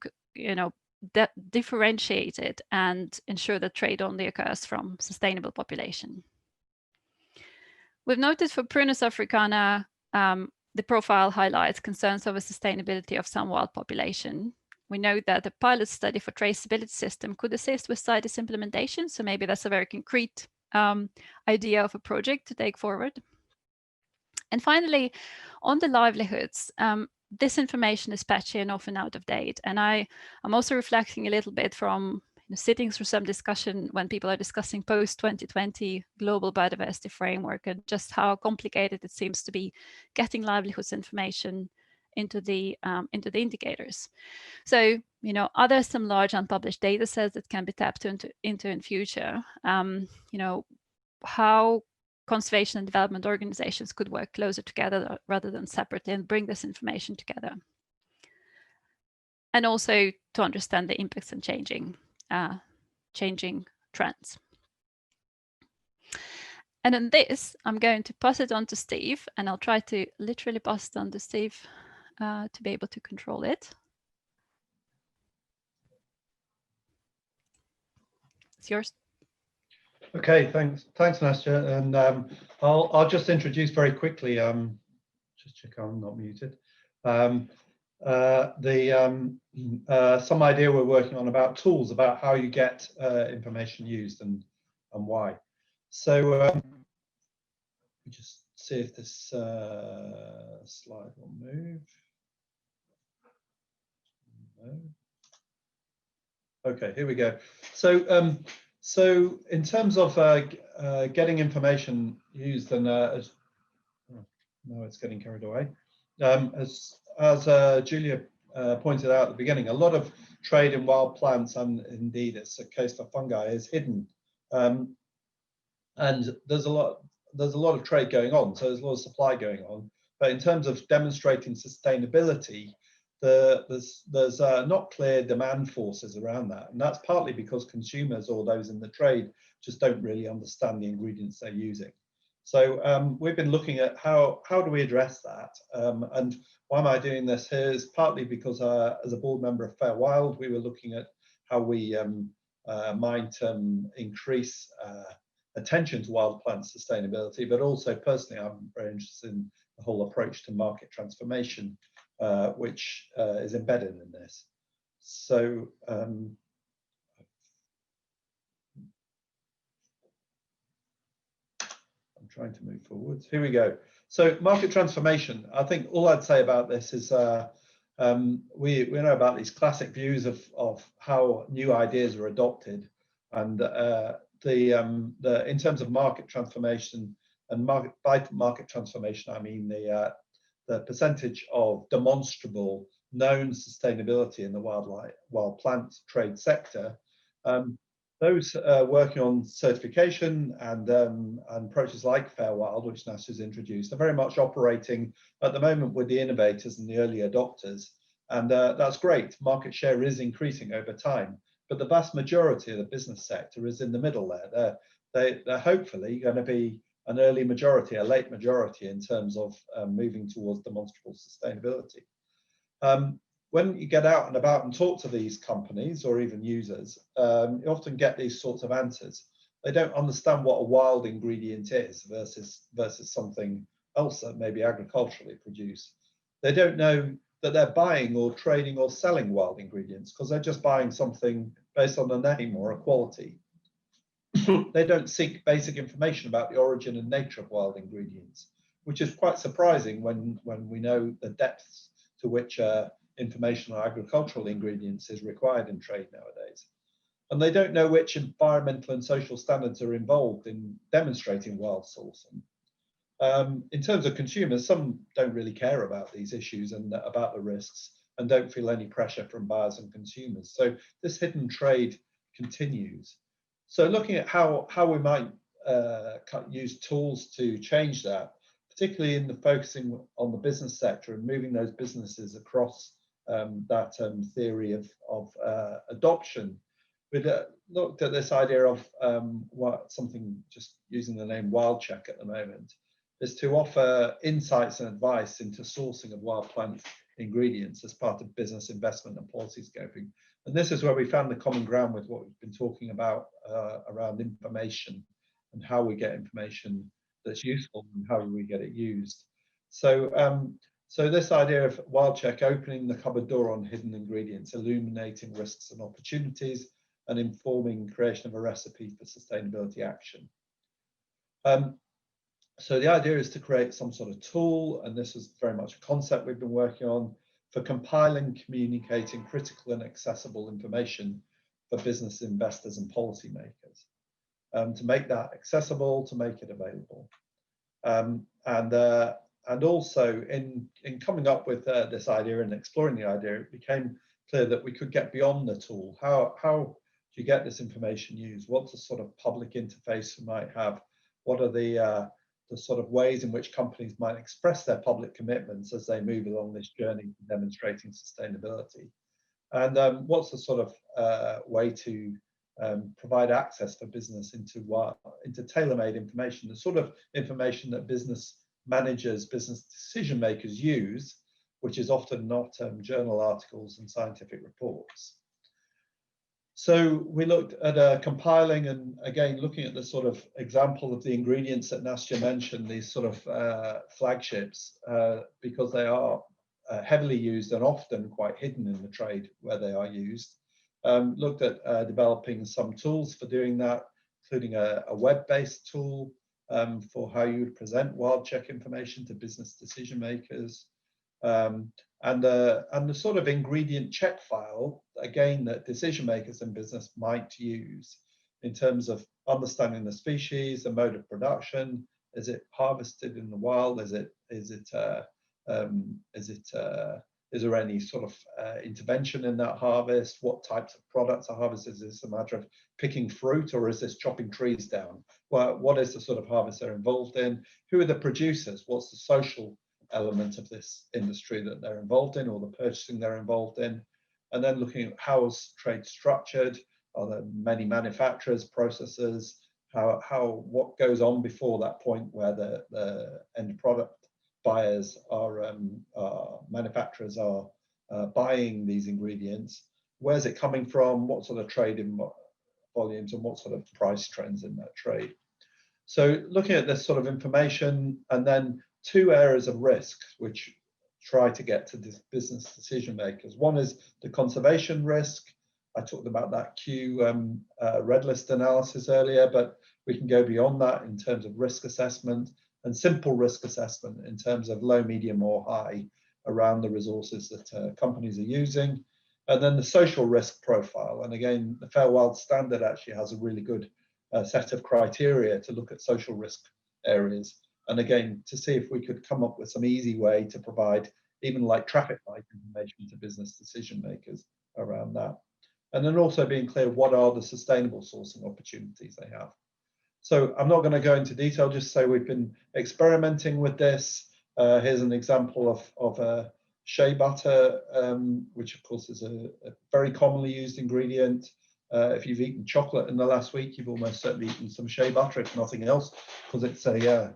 differentiate it and ensure that trade only occurs from sustainable population? We've noted for Prunus africana, the profile highlights concerns over sustainability of some wild population. We know that a pilot study for traceability system could assist with CITES implementation. So maybe that's a very concrete idea of a project to take forward. And finally, on the livelihoods, this information is patchy and often out of date. And I'm also reflecting a little bit from sitting through some discussion when people are discussing post-2020 global biodiversity framework and just how complicated it seems to be getting livelihoods information into the indicators. So, are there some large unpublished data sets that can be tapped into in future? How conservation and development organizations could work closer together rather than separately and bring this information together. And also to understand the impacts and changing trends. And on this, I'm going to pass it on to Steve, and I'll try to literally pass it on to Steve to be able to control it. It's yours. Okay, thanks, Nastya. And I'll just introduce very quickly. Just check I'm not muted. Some idea we're working on about tools, about how you get information used and why. So just see if this slide will move. No. Okay, here we go. So so in terms of getting information used, and now it's getting carried away. As Julia pointed out at the beginning, a lot of trade in wild plants, and indeed it's a case for fungi, is hidden, and there's a lot of trade going on, so there's a lot of supply going on. But in terms of demonstrating sustainability, there's not clear demand forces around that, and that's partly because consumers or those in the trade just don't really understand the ingredients they're using. So we've been looking at how do we address that, and why am I doing this here is partly because as a board member of Fair Wild, we were looking at how we might increase attention to wild plant sustainability, but also personally I'm very interested in the whole approach to market transformation, which is embedded in this. So I'm trying to move forwards. Here we go. So market transformation. I think all I'd say about this is we know about these classic views of how new ideas are adopted, and in terms of market transformation, and by market transformation I mean the percentage of demonstrable known sustainability in the wild plant trade sector. Those working on certification and approaches like Fair Wild, which NASA's introduced, are very much operating at the moment with the innovators and the early adopters. And that's great. Market share is increasing over time. But the vast majority of the business sector is in the middle there. They're hopefully going to be an early majority, a late majority in terms of moving towards demonstrable sustainability. When you get out and about and talk to these companies or even users, you often get these sorts of answers. They don't understand what a wild ingredient is versus something else that may be agriculturally produced. They don't know that they're buying or trading or selling wild ingredients because they're just buying something based on a name or a quality. They don't seek basic information about the origin and nature of wild ingredients, which is quite surprising when we know the depths to which information on agricultural ingredients is required in trade nowadays. And they don't know which environmental and social standards are involved in demonstrating wild sourcing. In terms of consumers, some don't really care about these issues and about the risks and don't feel any pressure from buyers and consumers. So this hidden trade continues. So looking at how we might use tools to change that, particularly in the focusing on the business sector and moving those businesses across that theory of adoption. We looked at this idea of something, just using the name Wild Check at the moment, is to offer insights and advice into sourcing of wild plant ingredients as part of business investment and policy scoping. And this is where we found the common ground with what we've been talking about around information and how we get information that's useful and how we get it used. So, so this idea of Wild Check opening the cupboard door on hidden ingredients, illuminating risks and opportunities, and informing creation of a recipe for sustainability action. So the idea is to create some sort of tool, and this is very much a concept we've been working on, for compiling, communicating critical and accessible information for business investors and policymakers, to make that accessible, to make it available. And also in coming up with this idea and exploring the idea, it became clear that we could get beyond the tool. How do you get this information used? What's the sort of public interface you might have? What are the sort of ways in which companies might express their public commitments as they move along this journey to demonstrating sustainability? And what's the sort of way to provide access for business into tailor-made information, the sort of information that business managers, business decision makers use, which is often not journal articles and scientific reports. So we looked at compiling and again looking at the sort of example of the ingredients that Nastya mentioned, these sort of flagships, because they are heavily used and often quite hidden in the trade where they are used. Looked at developing some tools for doing that, including a web-based tool for how you would present Wild Check information to business decision makers. And the sort of ingredient check file, again, that decision makers in business might use in terms of understanding the species, the mode of production. Is it harvested in the wild? Is there any sort of intervention in that harvest? What types of products are harvested? Is this a matter of picking fruit, or is this chopping trees down? Well, what is the sort of harvest they're involved in? Who are the producers? What's the social element of this industry that they're involved in, or the purchasing they're involved in? And then looking at how is trade structured? Are there many manufacturers, processors? What goes on before that point where the end product buyers are manufacturers are buying these ingredients? Where's it coming from? What sort of trade in volumes and what sort of price trends in that trade? So looking at this sort of information, and then two areas of risk which try to get to this business decision makers. One is the conservation risk. I talked about that Q red list analysis earlier, but we can go beyond that in terms of risk assessment and simple risk assessment in terms of low, medium, or high around the resources that companies are using. And then the social risk profile. And again, the Fair Wild Standard actually has a really good set of criteria to look at social risk areas. And again, to see if we could come up with some easy way to provide even like traffic light information to business decision makers around that. And then also being clear, what are the sustainable sourcing opportunities they have? So I'm not going to go into detail, just say we've been experimenting with this. Here's an example of shea butter, which of course is a very commonly used ingredient. If you've eaten chocolate in the last week, you've almost certainly eaten some shea butter, if nothing else, because it's a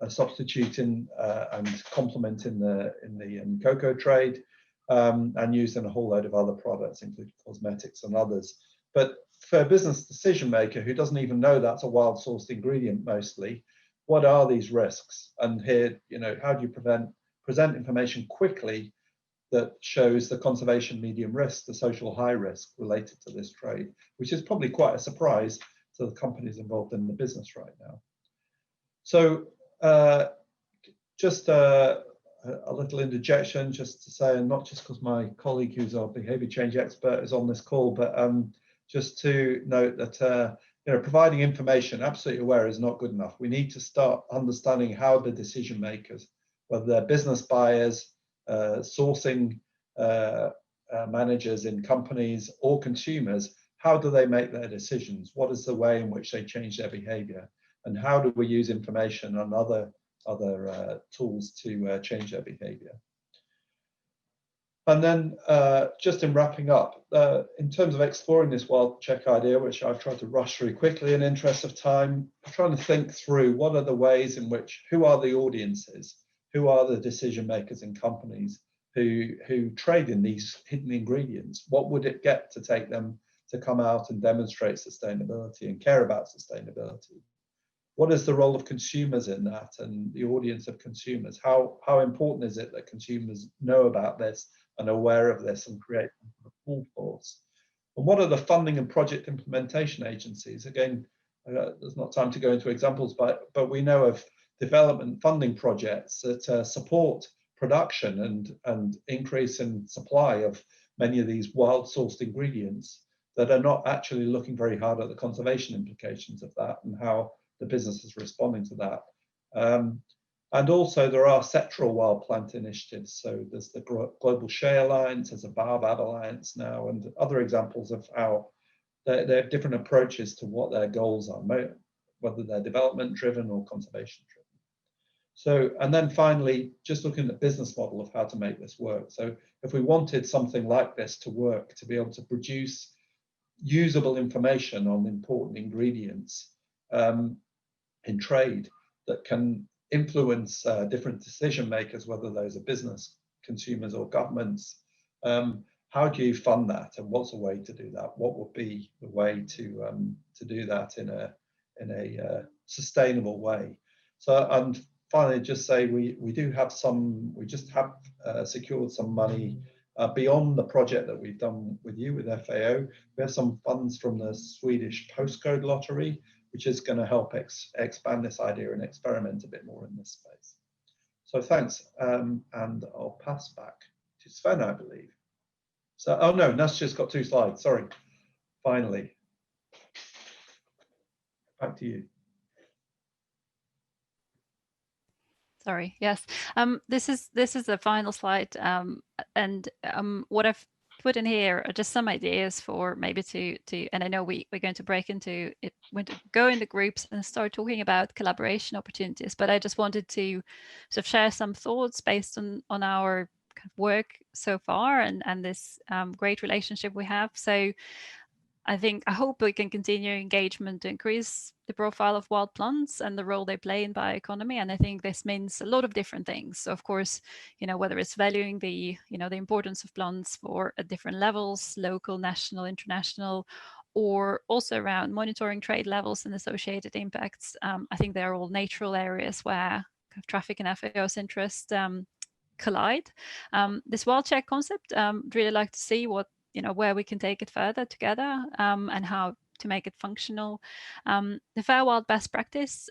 substitute in and complement in the cocoa trade, and used in a whole load of other products, including cosmetics and others. But for a business decision maker who doesn't even know that's a wild sourced ingredient mostly, what are these risks? And here, you know, how do you present information quickly that shows the conservation medium risk, the social high risk related to this trade, which is probably quite a surprise to the companies involved in the business right now. So just a little interjection, just to say, and not just because my colleague who's our behavior change expert is on this call, but just to note that you know, providing information absolutely aware is not good enough. We need to start understanding how the decision makers, whether they're business buyers, sourcing managers in companies or consumers, how do they make their decisions? What is the way in which they change their behavior? And how do we use information and other tools to change their behavior? And then just in wrapping up, in terms of exploring this wild check idea, which I've tried to rush through quickly in interest of time, I'm trying to think through what are the ways in which, who are the audiences, who are the decision makers in companies who trade in these hidden ingredients? What would it get to take them to come out and demonstrate sustainability and care about sustainability? What is the role of consumers in that and the audience of consumers? How important is it that consumers know about this and aware of this and create a full force? And what are the funding and project implementation agencies? Again, there's not time to go into examples, but we know of development funding projects that support production and increase in supply of many of these wild sourced ingredients that are not actually looking very hard at the conservation implications of that and how the business is responding to that. And also there are sectoral wild plant initiatives. So there's the Global Shea Alliance, there's a Baobab Alliance now, and other examples of how they have different approaches to what their goals are, whether they're development driven or conservation driven. So, and then finally, just looking at the business model of how to make this work. So if we wanted something like this to work, to be able to produce usable information on important ingredients in trade that can influence different decision makers, whether those are business, consumers or governments, how do you fund that, and what's a way to do that? What would be the way to do that in a sustainable way? So, and finally, just say we just have secured some money beyond the project that we've done with you with FAO. We have some funds from the Swedish postcode lottery, which is going to help expand this idea and experiment a bit more in this space. So thanks, and I'll pass back to Sven, I believe. So, oh no, Nastya's got 2 slides, sorry. Finally, back to you. Sorry. Yes. This is the final slide, and what I've put in here are just some ideas for maybe to and I know we're going to break into it, go into groups and start talking about collaboration opportunities. But I just wanted to sort of share some thoughts based on our kind of work so far and this great relationship we have. So I hope we can continue engagement to increase the profile of wild plants and the role they play in bioeconomy. And I think this means a lot of different things. So of course, you know, whether it's valuing the importance of plants for at different levels, local, national, international, or also around monitoring trade levels and associated impacts. I think they're all natural areas where traffic and FAO's interest collide. This wild check concept, really like to see where we can take it further together and how to make it functional. The Fair Wild best practice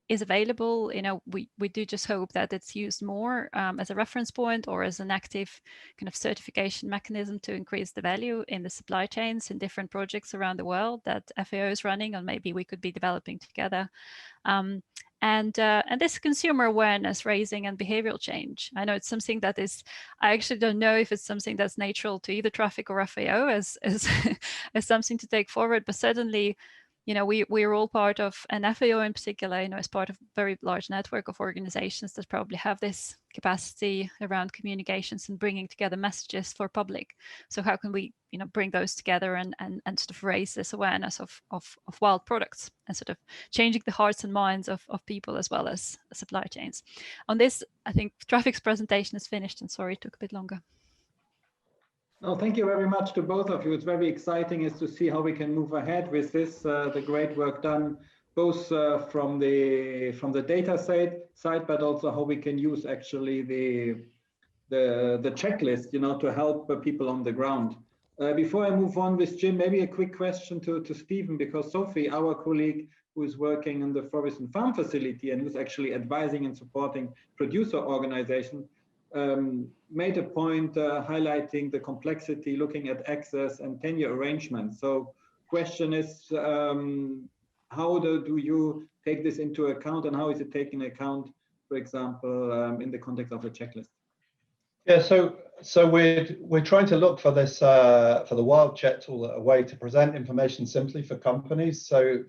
is available. We do just hope that it's used more as a reference point or as an active kind of certification mechanism to increase the value in the supply chains in different projects around the world that FAO is running, and maybe we could be developing together. And this consumer awareness raising and behavioral change. I know it's something that is, I actually don't know if it's something that's natural to either traffic or FAO as something to take forward, but certainly, we're all part of, and FAO in particular, is part of a very large network of organizations that probably have this capacity around communications and bringing together messages for public. So how can we, bring those together and sort of raise this awareness of wild products and sort of changing the hearts and minds of people as well as supply chains. On this, I think Traffic's presentation is finished, and sorry, it took a bit longer. No, thank you very much to both of you. It's very exciting is to see how we can move ahead with this, the great work done both from the data side, but also how we can use actually the checklist, to help people on the ground. Before I move on with Jim, maybe a quick question to Stephen, because Sophie, our colleague who is working in the forest and farm facility and who's actually advising and supporting producer organizations, made a point highlighting the complexity, looking at access and tenure arrangements. So question is, how do you take this into account, and how is it taken account, for example, in the context of a checklist? Yeah, so we're trying to look for this for the wild check tool, a way to present information simply for companies. So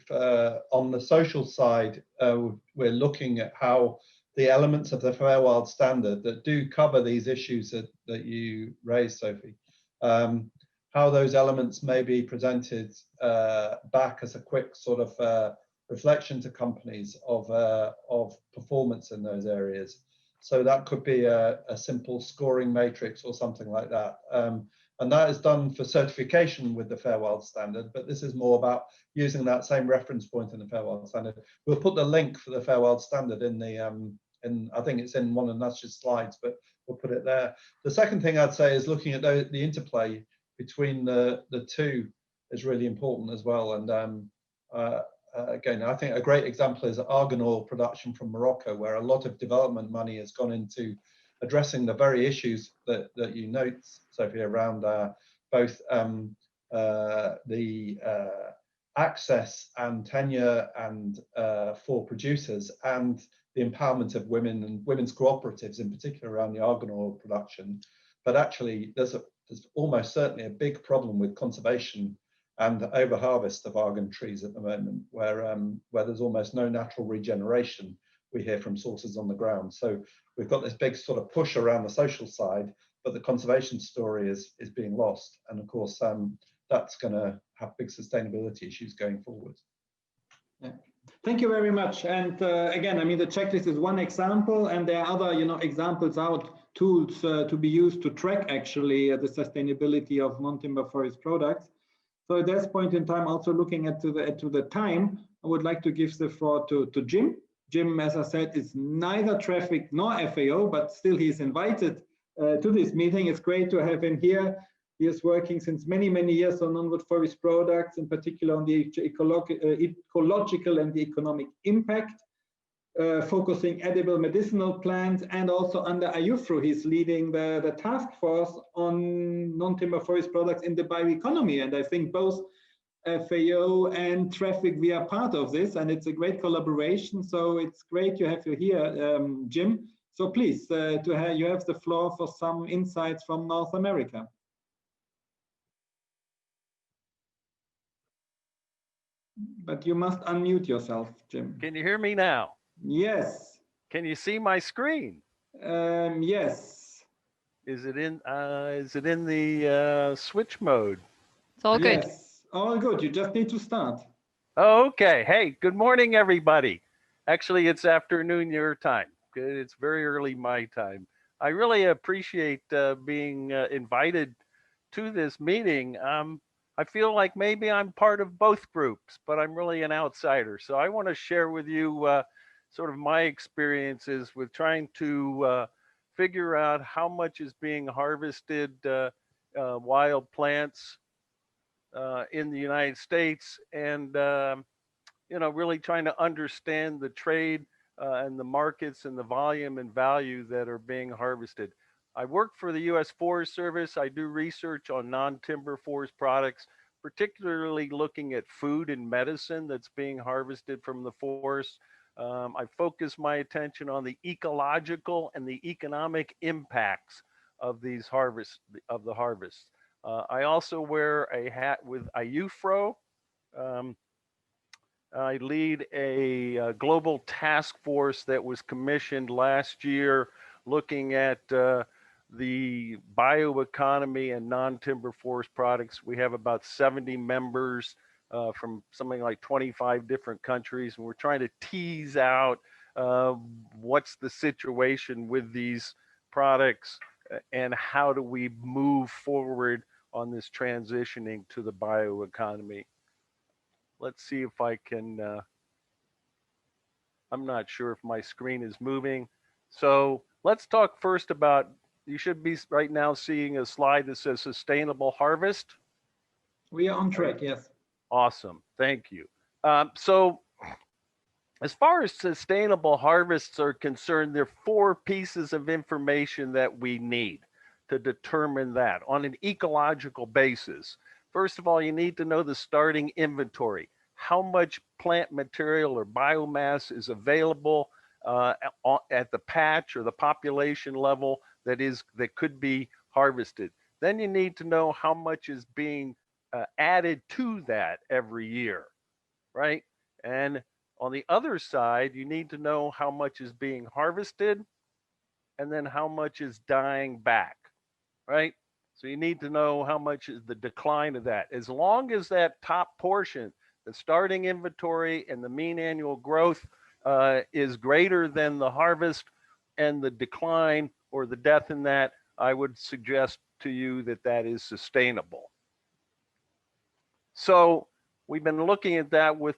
on the social side, we're looking at how the elements of the Fair Wild Standard that do cover these issues that you raised, Sophie, how those elements may be presented back as a quick sort of reflection to companies of performance in those areas. So that could be a simple scoring matrix or something like that. And that is done for certification with the Fair Wild Standard, but this is more about using that same reference point in the Fair Wild Standard. We'll put the link for the Fair Wild Standard in the, I think it's in one of Nash's slides, but we'll put it there. The second thing I'd say is looking at the interplay between the two is really important as well. And again, I think a great example is argan oil production from Morocco, where a lot of development money has gone into addressing the very issues that you note, Sophie, around both the access and tenure and for producers, and the empowerment of women and women's cooperatives, in particular around the argan oil production. But actually, there's almost certainly a big problem with conservation and overharvest of argan trees at the moment, where there's almost no natural regeneration, we hear from sources on the ground. So we've got this big sort of push around the social side, but the conservation story is being lost. And of course, that's going to have big sustainability issues going forward. Yeah. Thank you very much. And again, I mean, the checklist is one example, and there are other, examples out, tools to be used to track actually the sustainability of non-timber forest products. So at this point in time, also looking at the time, I would like to give the floor to Jim. Jim, as I said, is neither traffic nor FAO, but still he's invited to this meeting. It's great to have him here. He is working since many, many years on non-wood forest products, in particular on the ecological and the economic impact, focusing edible medicinal plants, and also under IUFRO, he's leading the task force on non-timber forest products in the bioeconomy. And I think both FAO and traffic, we are part of this, and it's a great collaboration. So it's great to have you here, Jim. So please, you have the floor for some insights from North America. But you must unmute yourself, Jim. Can you hear me now? Yes. Can you see my screen? Yes. Is it in the switch mode? It's all good. Yes, all good. You just need to start. Oh, okay. Hey, good morning, everybody. Actually, it's afternoon your time. It's very early my time. I really appreciate being invited to this meeting. I feel like maybe I'm part of both groups, but I'm really an outsider. So I want to share with you sort of my experiences with trying to figure out how much is being harvested wild plants in the United States, and really trying to understand the trade and the markets and the volume and value that are being harvested. I work for the U.S. Forest Service. I do research on non-timber forest products, particularly looking at food and medicine that's being harvested from the forest. I focus my attention on the ecological and the economic impacts of these harvests, of the harvest. I also wear a hat with IUFRO. I lead a global task force that was commissioned last year looking at the bioeconomy and non-timber forest products. We have about 70 members from something like 25 different countries, and we're trying to tease out what's the situation with these products and how do we move forward on this transitioning to the bioeconomy. Let's see if I can I'm not sure if my screen is moving. So let's talk first about, you should be right now seeing a slide that says sustainable harvest. We are on track, yes. Awesome, thank you. So as far as sustainable harvests are concerned, there are 4 pieces of information that we need to determine that on an ecological basis. First of all, you need to know the starting inventory. How much plant material or biomass is available at the patch or the population level that could be harvested. Then you need to know how much is being added to that every year, right? And on the other side, you need to know how much is being harvested and then how much is dying back, right? So you need to know how much is the decline of that. As long as that top portion, the starting inventory and the mean annual growth is greater than the harvest and the decline or the death in that, I would suggest to you that that is sustainable. So we've been looking at that with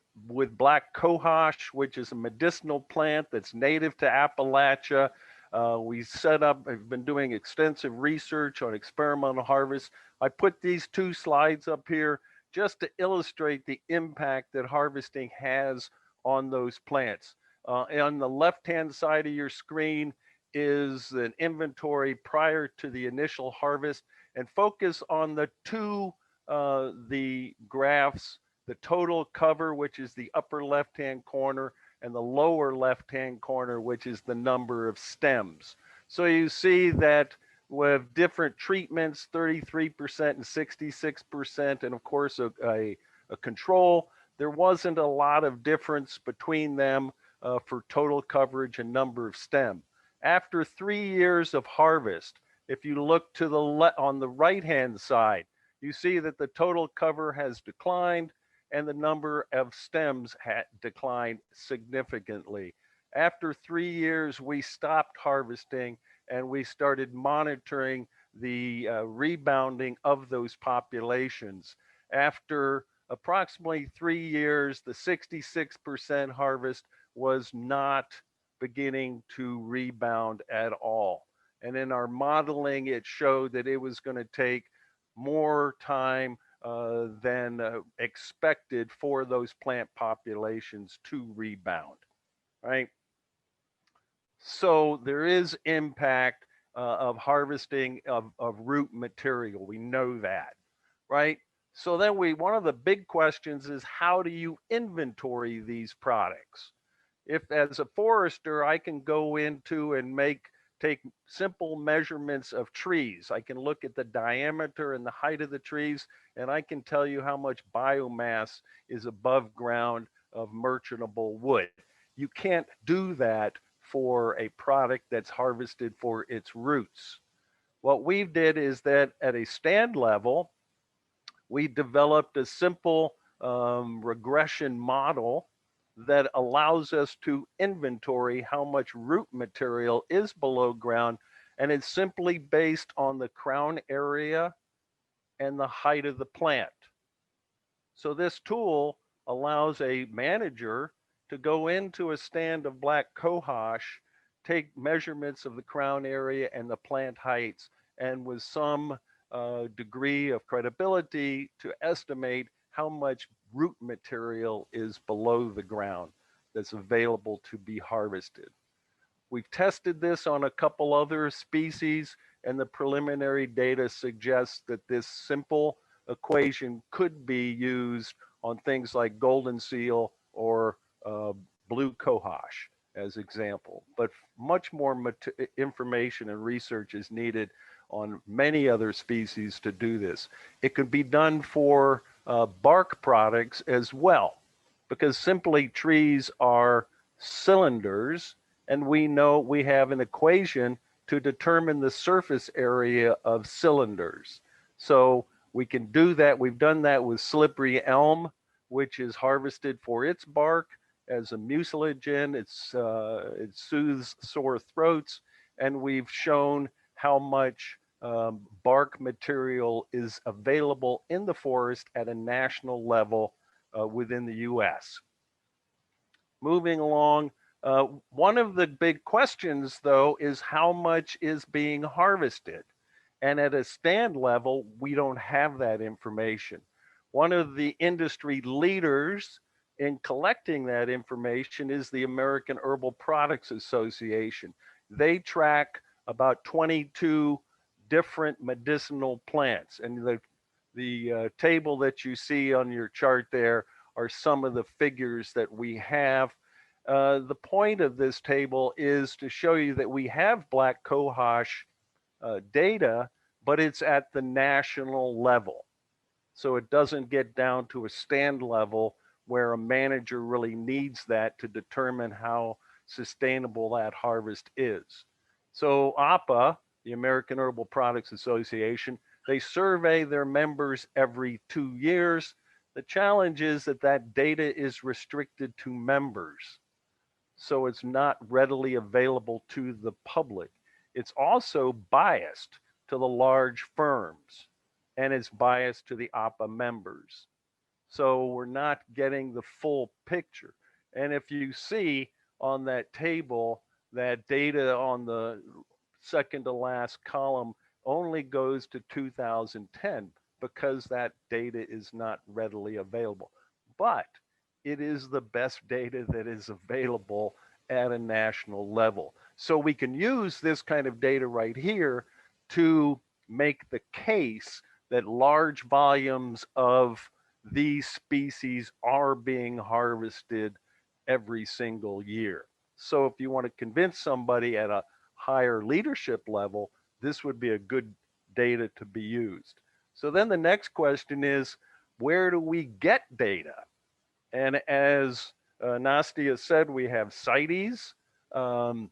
black cohosh, which is a medicinal plant that's native to Appalachia. I've been doing extensive research on experimental harvest. I put these 2 slides up here just to illustrate the impact that harvesting has on those plants. On the left-hand side of your screen is an inventory prior to the initial harvest, and focus on the graphs, the total cover, which is the upper left-hand corner, and the lower left-hand corner, which is the number of stems. So you see that with different treatments, 33% and 66%, and of course a control, there wasn't a lot of difference between them for total coverage and number of stem. After 3 years of harvest, if you look to the on the right-hand side, you see that the total cover has declined and the number of stems had declined significantly. After 3 years, we stopped harvesting and we started monitoring the rebounding of those populations. After approximately 3 years, the 66% harvest was not beginning to rebound at all. And in our modeling, it showed that it was going to take more time than expected for those plant populations to rebound, right? So there is impact of harvesting of root material. We know that, right? So then one of the big questions is, how do you inventory these products? If as a forester, I can go into and take simple measurements of trees. I can look at the diameter and the height of the trees, and I can tell you how much biomass is above ground of merchantable wood. You can't do that for a product that's harvested for its roots. What we did is that at a stand level, we developed a simple regression model that allows us to inventory how much root material is below ground, and it's simply based on the crown area and the height of the plant. So this tool allows a manager to go into a stand of black cohosh, take measurements of the crown area and the plant heights, and with some degree of credibility to estimate how much root material is below the ground that's available to be harvested. We've tested this on a couple other species, and the preliminary data suggests that this simple equation could be used on things like golden seal or blue cohosh as example. But much more information and research is needed on many other species to do this. It could be done for bark products as well, because simply trees are cylinders, and we know we have an equation to determine the surface area of cylinders. So we can do that. We've done that with slippery elm, which is harvested for its bark as a mucilagen. It soothes sore throats, and we've shown how much bark material is available in the forest at a national level within the US. Moving along, One of the big questions, though, is how much is being harvested. And at a stand level, we don't have that information. One of the industry leaders in collecting that information is the American Herbal Products Association. They track about 22 different medicinal plants. And the table that you see on your chart there are some of the figures that we have. The point of this table is to show you that we have black cohosh data, but it's at the national level. So it doesn't get down to a stand level where a manager really needs that to determine how sustainable that harvest is. So APA, the American Herbal Products Association, they survey their members every 2 years. The challenge is that that data is restricted to members. So it's not readily available to the public. It's also biased to the large firms, and it's biased to the APA members. So we're not getting the full picture. And if you see on that table, that data on the second to last column only goes to 2010 because that data is not readily available. But it is the best data that is available at a national level. So we can use this kind of data right here to make the case that large volumes of these species are being harvested every single year. So if you want to convince somebody at a higher leadership level, this would be a good data to be used. So then the next question is, where do we get data? And as Nastia said, we have CITES, and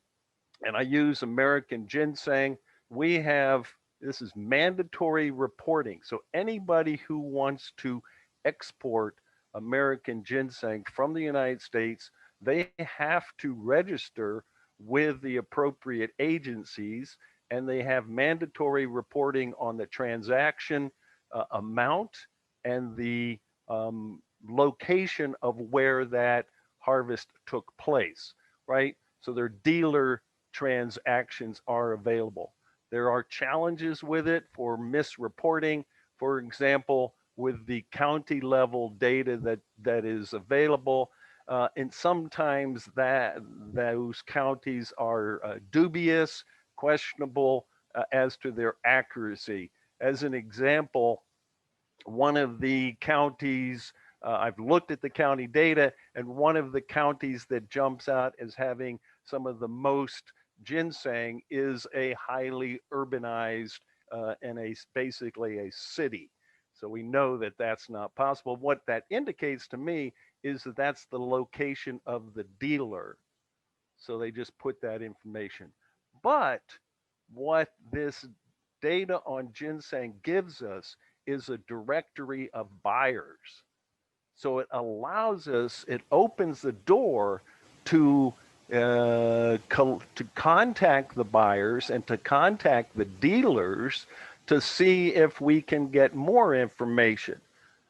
I use American Ginseng. We have, this is mandatory reporting. So anybody who wants to export American ginseng from the United States, they have to register with the appropriate agencies, and they have mandatory reporting on the transaction amount and the location of where that harvest took place, right? So their dealer transactions are available. There are challenges with it for misreporting. For example, with the county level data that is available, and sometimes those counties are dubious, questionable as to their accuracy. As an example, one of the counties, I've looked at the county data, and one of the counties that jumps out as having some of the most ginseng is a highly urbanized and basically a city. So we know that that's not possible. What that indicates to me is that that's the location of the dealer. So they just put that information. But what this data on ginseng gives us is a directory of buyers. So it allows us, it opens the door to contact the buyers and to contact the dealers to see if we can get more information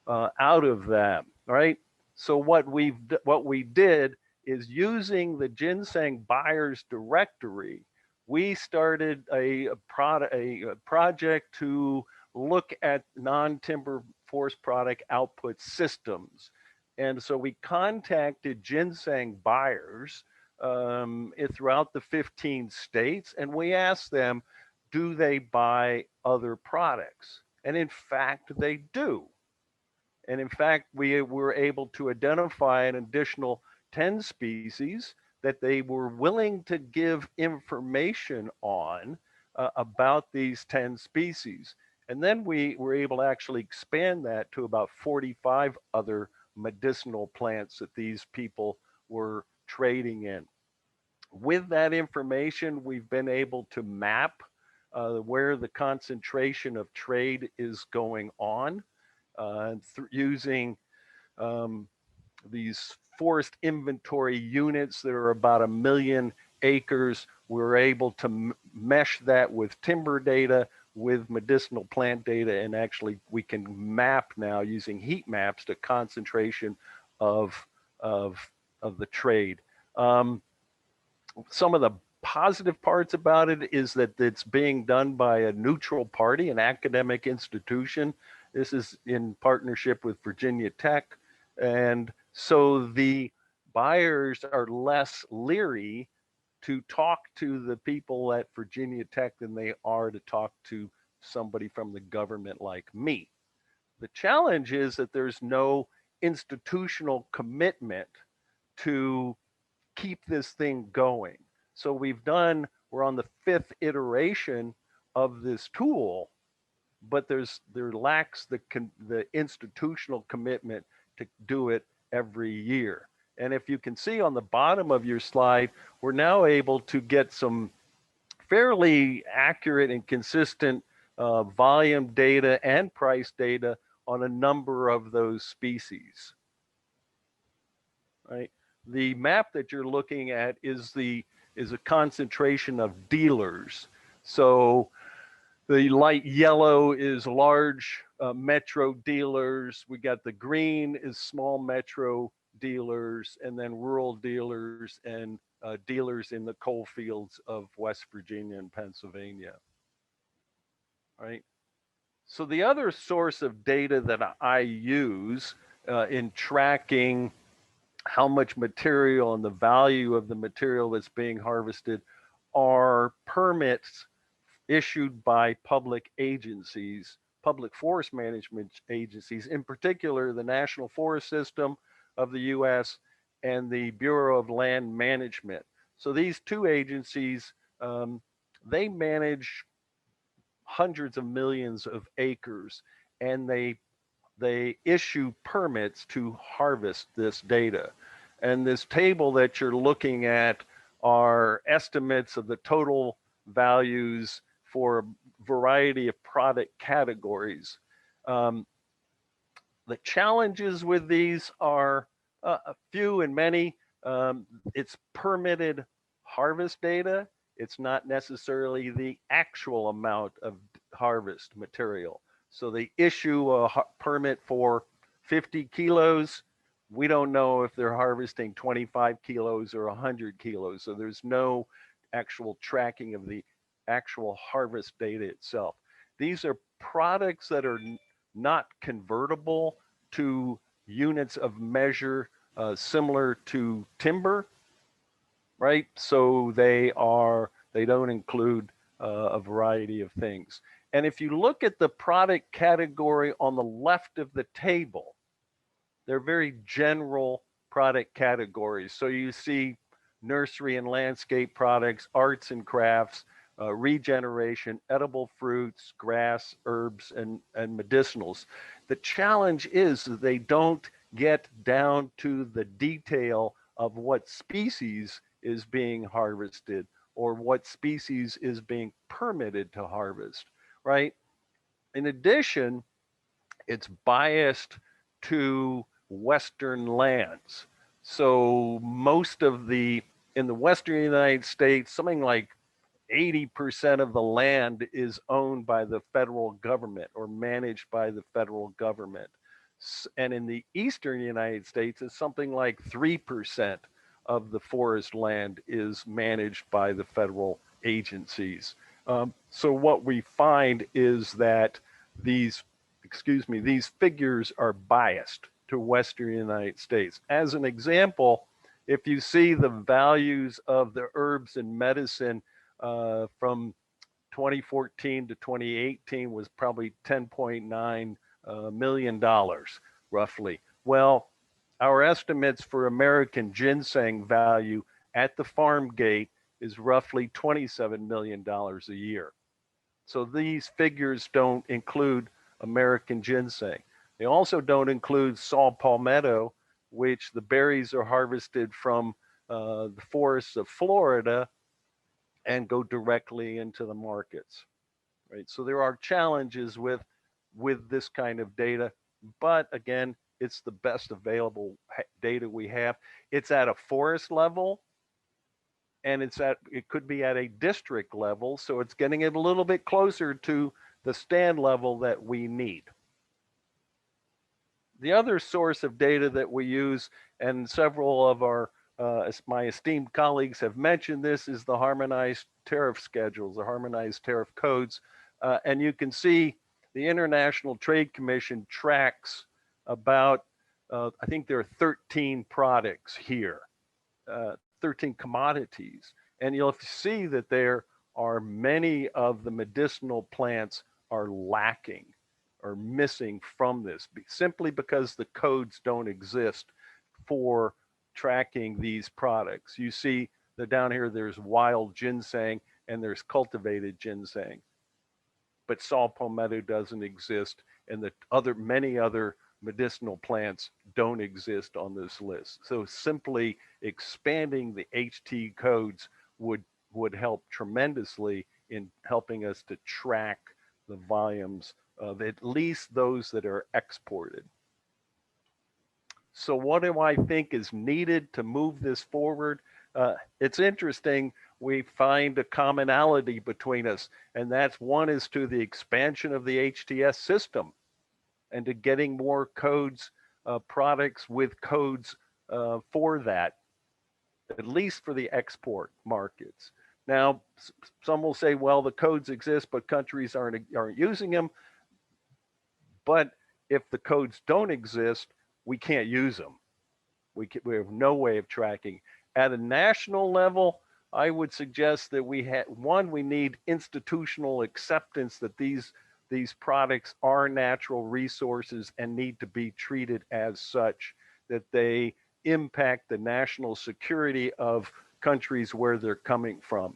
out of them, right? So what we did is, using the ginseng buyers directory, we started a project to look at non-timber forest product output systems. And so we contacted ginseng buyers throughout the 15 states, and we asked them, do they buy other products? And in fact, they do. And in fact, we were able to identify an additional 10 species that they were willing to give information on about these 10 species. And then we were able to actually expand that to about 45 other medicinal plants that these people were trading in. With that information, we've been able to map where the concentration of trade is going on using these forest inventory units that are about 1 million acres. We're able to mesh that with timber data, with medicinal plant data, and actually we can map now using heat maps the concentration of the trade. some of the positive parts about it is that it's being done by a neutral party, an academic institution. This is in partnership with Virginia Tech. And so the buyers are less leery to talk to the people at Virginia Tech than they are to talk to somebody from the government like me. The challenge is that there's no institutional commitment to keep this thing going. So we're on the 5th iteration of this tool, but there lacks the institutional commitment to do it every year. And if you can see on the bottom of your slide, we're now able to get some fairly accurate and consistent volume data and price data on a number of those species. Right? The map that you're looking at is a concentration of dealers. So the light yellow is large metro dealers. We got the green is small metro dealers, and then rural dealers and dealers in the coal fields of West Virginia and Pennsylvania. Right. So the other source of data that I use in tracking how much material and the value of the material that's being harvested are permits issued by public agencies, public forest management agencies, in particular the National Forest System of the US and the Bureau of Land Management. So these two agencies, they manage hundreds of millions of acres, and they issue permits to harvest this data. And this table that you're looking at are estimates of the total values for a variety of product categories. The challenges with these are a few and many. It's permitted harvest data. It's not necessarily the actual amount of harvest material. So they issue a permit for 50 kilos. We don't know if they're harvesting 25 kilos or 100 kilos. So there's no actual tracking of the actual harvest data itself. These are products that are not convertible to units of measure similar to timber, right? So they don't include a variety of things. And if you look at the product category on the left of the table, they're very general product categories. So you see nursery and landscape products, arts and crafts, regeneration, edible fruits, grass, herbs, and medicinals. The challenge is that they don't get down to the detail of what species is being harvested or what species is being permitted to harvest, right? In addition, it's biased to Western lands. So most of in the Western United States, something like 80% of the land is owned by the federal government or managed by the federal government. And in the Eastern United States, it's something like 3% of the forest land is managed by the federal agencies. So what we find is that these figures are biased to Western United States. As an example, if you see the values of the herbs and medicine from 2014 to 2018 was probably $10.9 million, roughly. Well, our estimates for American ginseng value at the farm gate is roughly $27 million a year. So these figures don't include American ginseng. They also don't include saw palmetto, which the berries are harvested from the forests of Florida and go directly into the markets, right? So there are challenges with this kind of data, but again, it's the best available data we have. It's at a forest level, and it could be at a district level, so it's getting it a little bit closer to the stand level that we need. The other source of data that we use, and several of our as my esteemed colleagues have mentioned, this is the harmonized tariff schedules, the harmonized tariff codes. And you can see the International Trade Commission tracks about, I think there are 13 products here, 13 commodities. And you'll see that there are many of the medicinal plants are lacking or missing from this, simply because the codes don't exist for tracking these products. You see that down here there's wild ginseng and there's cultivated ginseng, but saw palmetto doesn't exist, and the many other medicinal plants don't exist on this list. So simply expanding the HT codes would help tremendously in helping us to track the volumes of at least those that are exported. So what do I think is needed to move this forward? It's interesting, we find a commonality between us, and that's one is to the expansion of the HTS system and to getting more codes, products with codes for that, at least for the export markets. Now, some will say, well, the codes exist, but countries aren't using them. But if the codes don't exist, we can't use them. We have no way of tracking. At a national level, I would suggest that we need institutional acceptance that these products are natural resources and need to be treated as such, that they impact the national security of countries where they're coming from.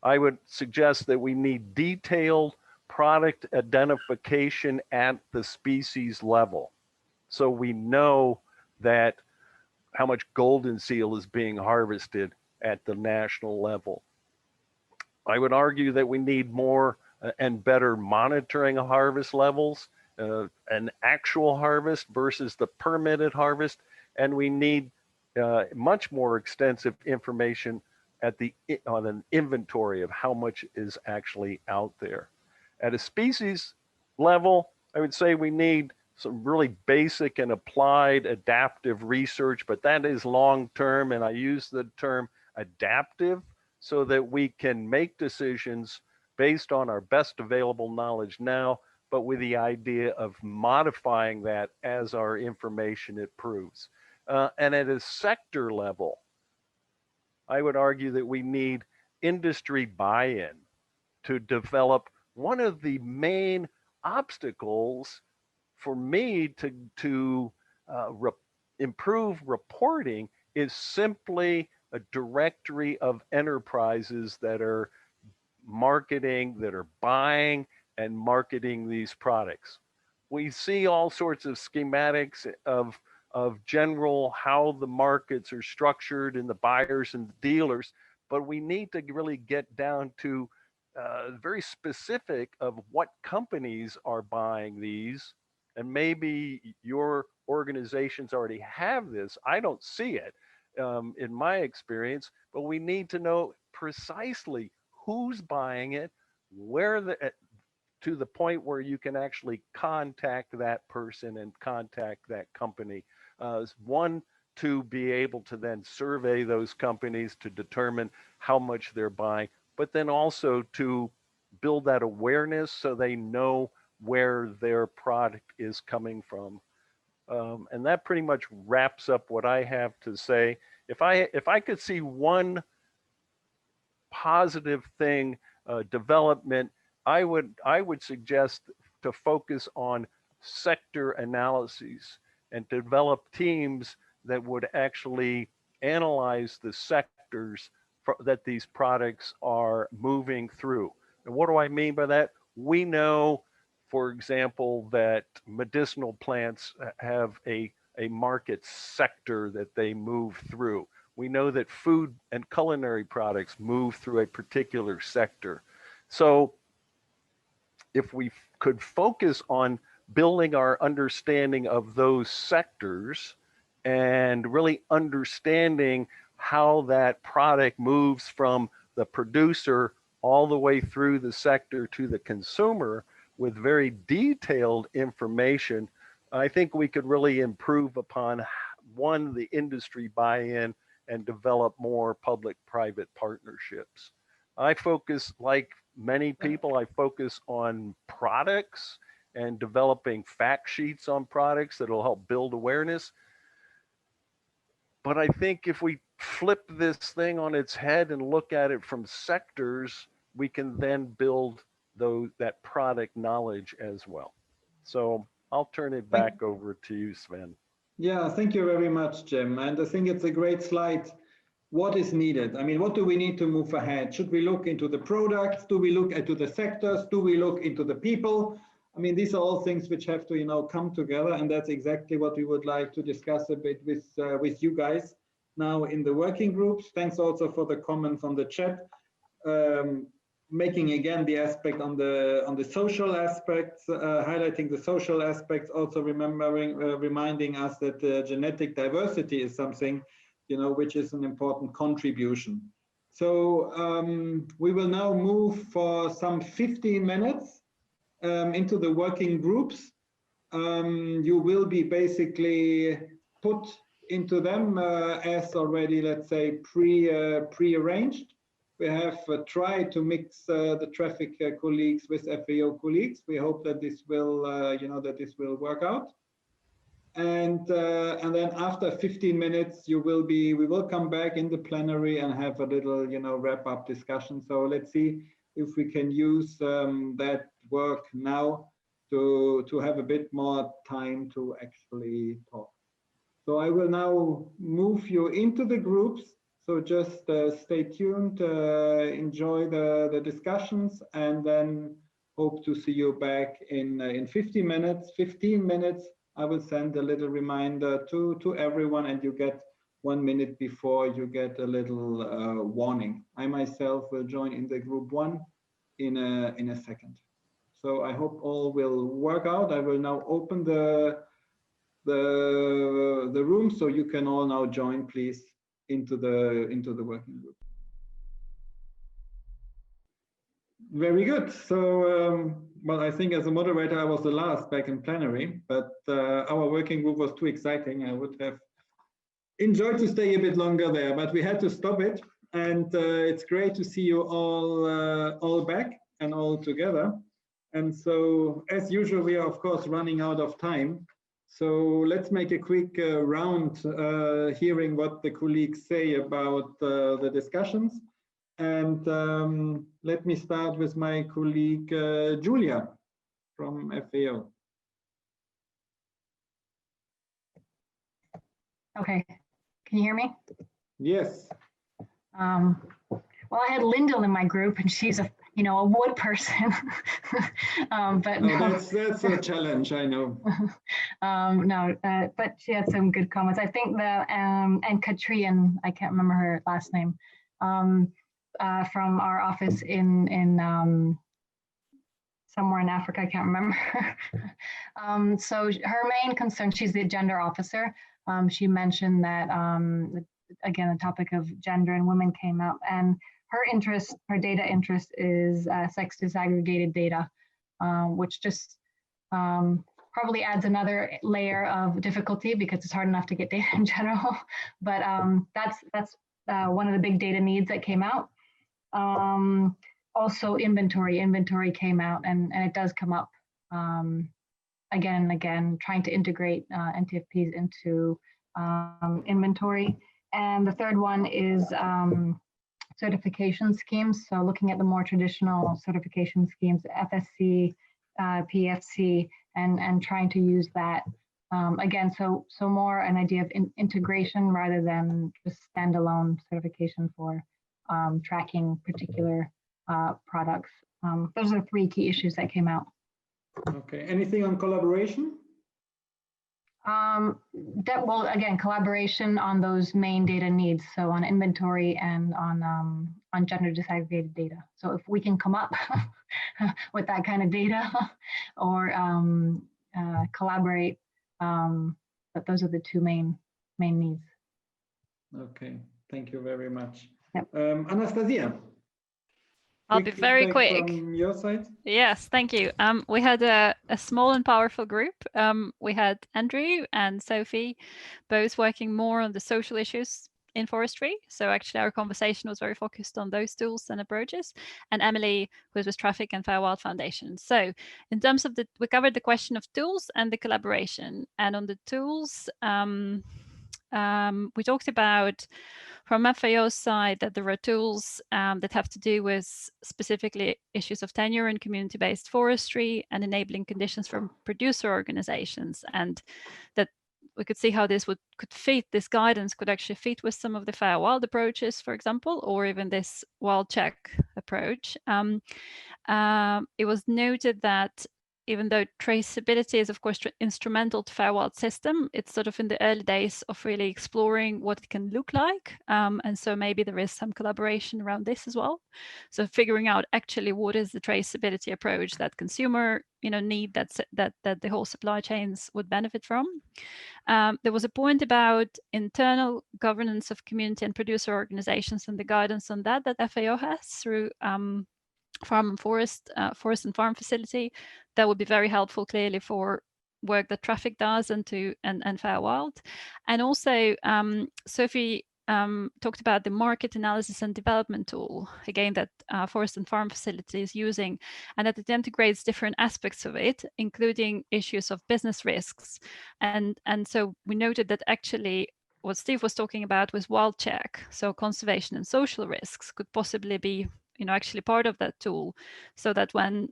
I would suggest that we need detailed product identification at the species level, so we know that how much golden seal is being harvested at the national level. I would argue that we need more and better monitoring of harvest levels, an actual harvest versus the permitted harvest, and we need much more extensive information on an inventory of how much is actually out there. At a species level, I would say we need some really basic and applied adaptive research, but that is long-term, and I use the term adaptive so that we can make decisions based on our best available knowledge now, but with the idea of modifying that as our information improves. And at a sector level, I would argue that we need industry buy-in to develop. One of the main obstacles for me to improve reporting is simply a directory of enterprises that are marketing, that are buying and marketing these products. We see all sorts of schematics of general how the markets are structured and the buyers and the dealers, but we need to really get down to very specific of what companies are buying these. And maybe your organizations already have this. I don't see it in my experience, but we need to know precisely who's buying it, to the point where you can actually contact that person and contact that company. One, to be able to then survey those companies to determine how much they're buying, but then also to build that awareness so they know where their product is coming from. And that pretty much wraps up what I have to say. If I could see one positive thing, development, I would suggest to focus on sector analyses and develop teams that would actually analyze the sectors that these products are moving through. And what do I mean by that? We know, for example, that medicinal plants have a market sector that they move through. We know that food and culinary products move through a particular sector. So if we could focus on building our understanding of those sectors and really understanding how that product moves from the producer all the way through the sector to the consumer with very detailed information, I think we could really improve upon, one, the industry buy-in, and develop more public-private partnerships. I focus, like many people, I focus on products and developing fact sheets on products that'll help build awareness. But I think if we flip this thing on its head and look at it from sectors, we can then build that product knowledge as well. So I'll turn it back over to you, Sven. Yeah, thank you very much, Jim. And I think it's a great slide. What is needed? I mean, what do we need to move ahead? Should we look into the products? Do we look into the sectors? Do we look into the people? I mean, these are all things which have to, you know, come together, and that's exactly what we would like to discuss a bit with you guys now in the working groups. Thanks also for the comments on the chat, making again the aspect on the social aspects, highlighting the social aspects, also reminding us that genetic diversity is something, you know, which is an important contribution. So we will now move for some 15 minutes into the working groups. You will be basically put into them as already, let's say, pre-arranged. We have tried to mix the traffic colleagues with FAO colleagues. We hope that this will, you know, that this will work out. And then after 15 minutes, we will come back in the plenary and have a little, you know, wrap-up discussion. So let's see if we can use that work now to have a bit more time to actually talk. So I will now move you into the groups. So just stay tuned, enjoy the discussions, and then hope to see you back in 15 minutes. 15 minutes, I will send a little reminder to everyone, and you get 1 minute before you get a little warning. I myself will join in the group 1 in a second. So I hope all will work out. I will now open the room, so you can all now join, please, into the working group. Very good. So well, I think as a moderator I was the last back in plenary, but our working group was too exciting. I would have enjoyed to stay a bit longer there, but we had to stop it. And it's great to see you all back and all together. And so, as usual, we are of course running out of time. So let's make a quick round, hearing what the colleagues say about the discussions. And let me start with my colleague Julia from FAO. Okay, can you hear me? Yes. Well, I had Lyndall in my group, and she's a wood person. But no, that's a challenge, I know. But she had some good comments. I think that and Katrine, I can't remember her last name, from our office in somewhere in Africa, I can't remember. So her main concern, she's the gender officer. She mentioned that again, the topic of gender and women came up, and her data interest is sex disaggregated data, which just probably adds another layer of difficulty because it's hard enough to get data in general. But that's one of the big data needs that came out. Also inventory came out, and it does come up again and again, trying to integrate NTFPs into inventory. And the third one is certification schemes. So looking at the more traditional certification schemes, FSC, PFC, and trying to use that again. So more an idea of integration rather than just standalone certification for tracking particular products. Those are the 3 key issues that came out. Okay. Anything on collaboration? Well, again, collaboration on those main data needs, so on inventory and on gender disaggregated data. So if we can come up with that kind of data or collaborate, but those are the 2 main needs. Okay, thank you very much. Yep. Anastasia. I'll be very quick. From your side? Yes, thank you. We had a small and powerful group. We had Andrew and Sophie, both working more on the social issues, in forestry. So actually our conversation was very focused on those tools and approaches. And Emily, who was with Traffic and Fair Wild Foundation. So in terms of we covered the question of tools and the collaboration. And on the tools, we talked about from FAO's side that there are tools that have to do with specifically issues of tenure and community-based forestry and enabling conditions for producer organizations, and that we could see how this could fit, this guidance could actually fit with some of the fair wild approaches, for example, or even this wild check approach. It was noted that even though traceability is, of course, instrumental to fair wild system, it's sort of in the early days of really exploring what it can look like. And so maybe there is some collaboration around this as well. So figuring out actually what is the traceability approach that consumer need that the whole supply chains would benefit from. There was a point about internal governance of community and producer organizations and the guidance on that FAO has through farm and forest and farm facility. That would be very helpful clearly for work that Traffic does and Fair Wild. And also Sophie talked about the market analysis and development tool, again, that forest and farm facility is using, and that it integrates different aspects of it, including issues of business risks. And so we noted that actually what Steve was talking about was wild check, so conservation and social risks could possibly be actually part of that tool, so that when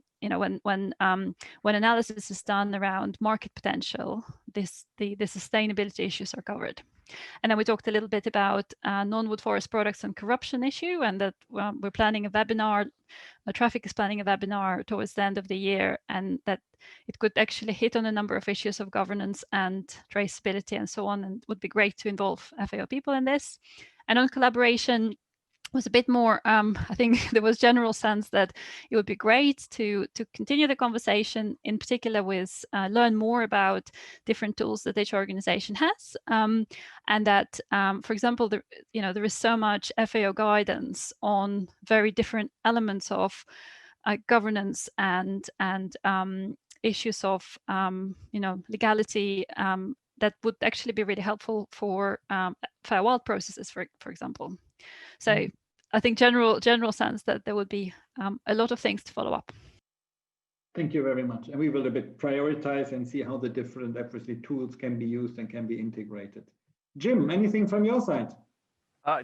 analysis is done around market potential, the sustainability issues are covered. And then we talked a little bit about non-wood forest products and corruption issue, and that we're planning a webinar. Traffic is planning a webinar towards the end of the year, and that it could actually hit on a number of issues of governance and traceability and so on, and it would be great to involve FAO people in this. And on collaboration, was a bit more, I think there was general sense that it would be great to continue the conversation, in particular with learn more about different tools that each organization has, and that, for example, there is so much FAO guidance on very different elements of governance and issues of legality that would actually be really helpful for fair wild processes, for example. So I think general sense that there would be a lot of things to follow up. Thank you very much. And we will a bit prioritize and see how the different tools can be used and can be integrated. Jim, anything from your side?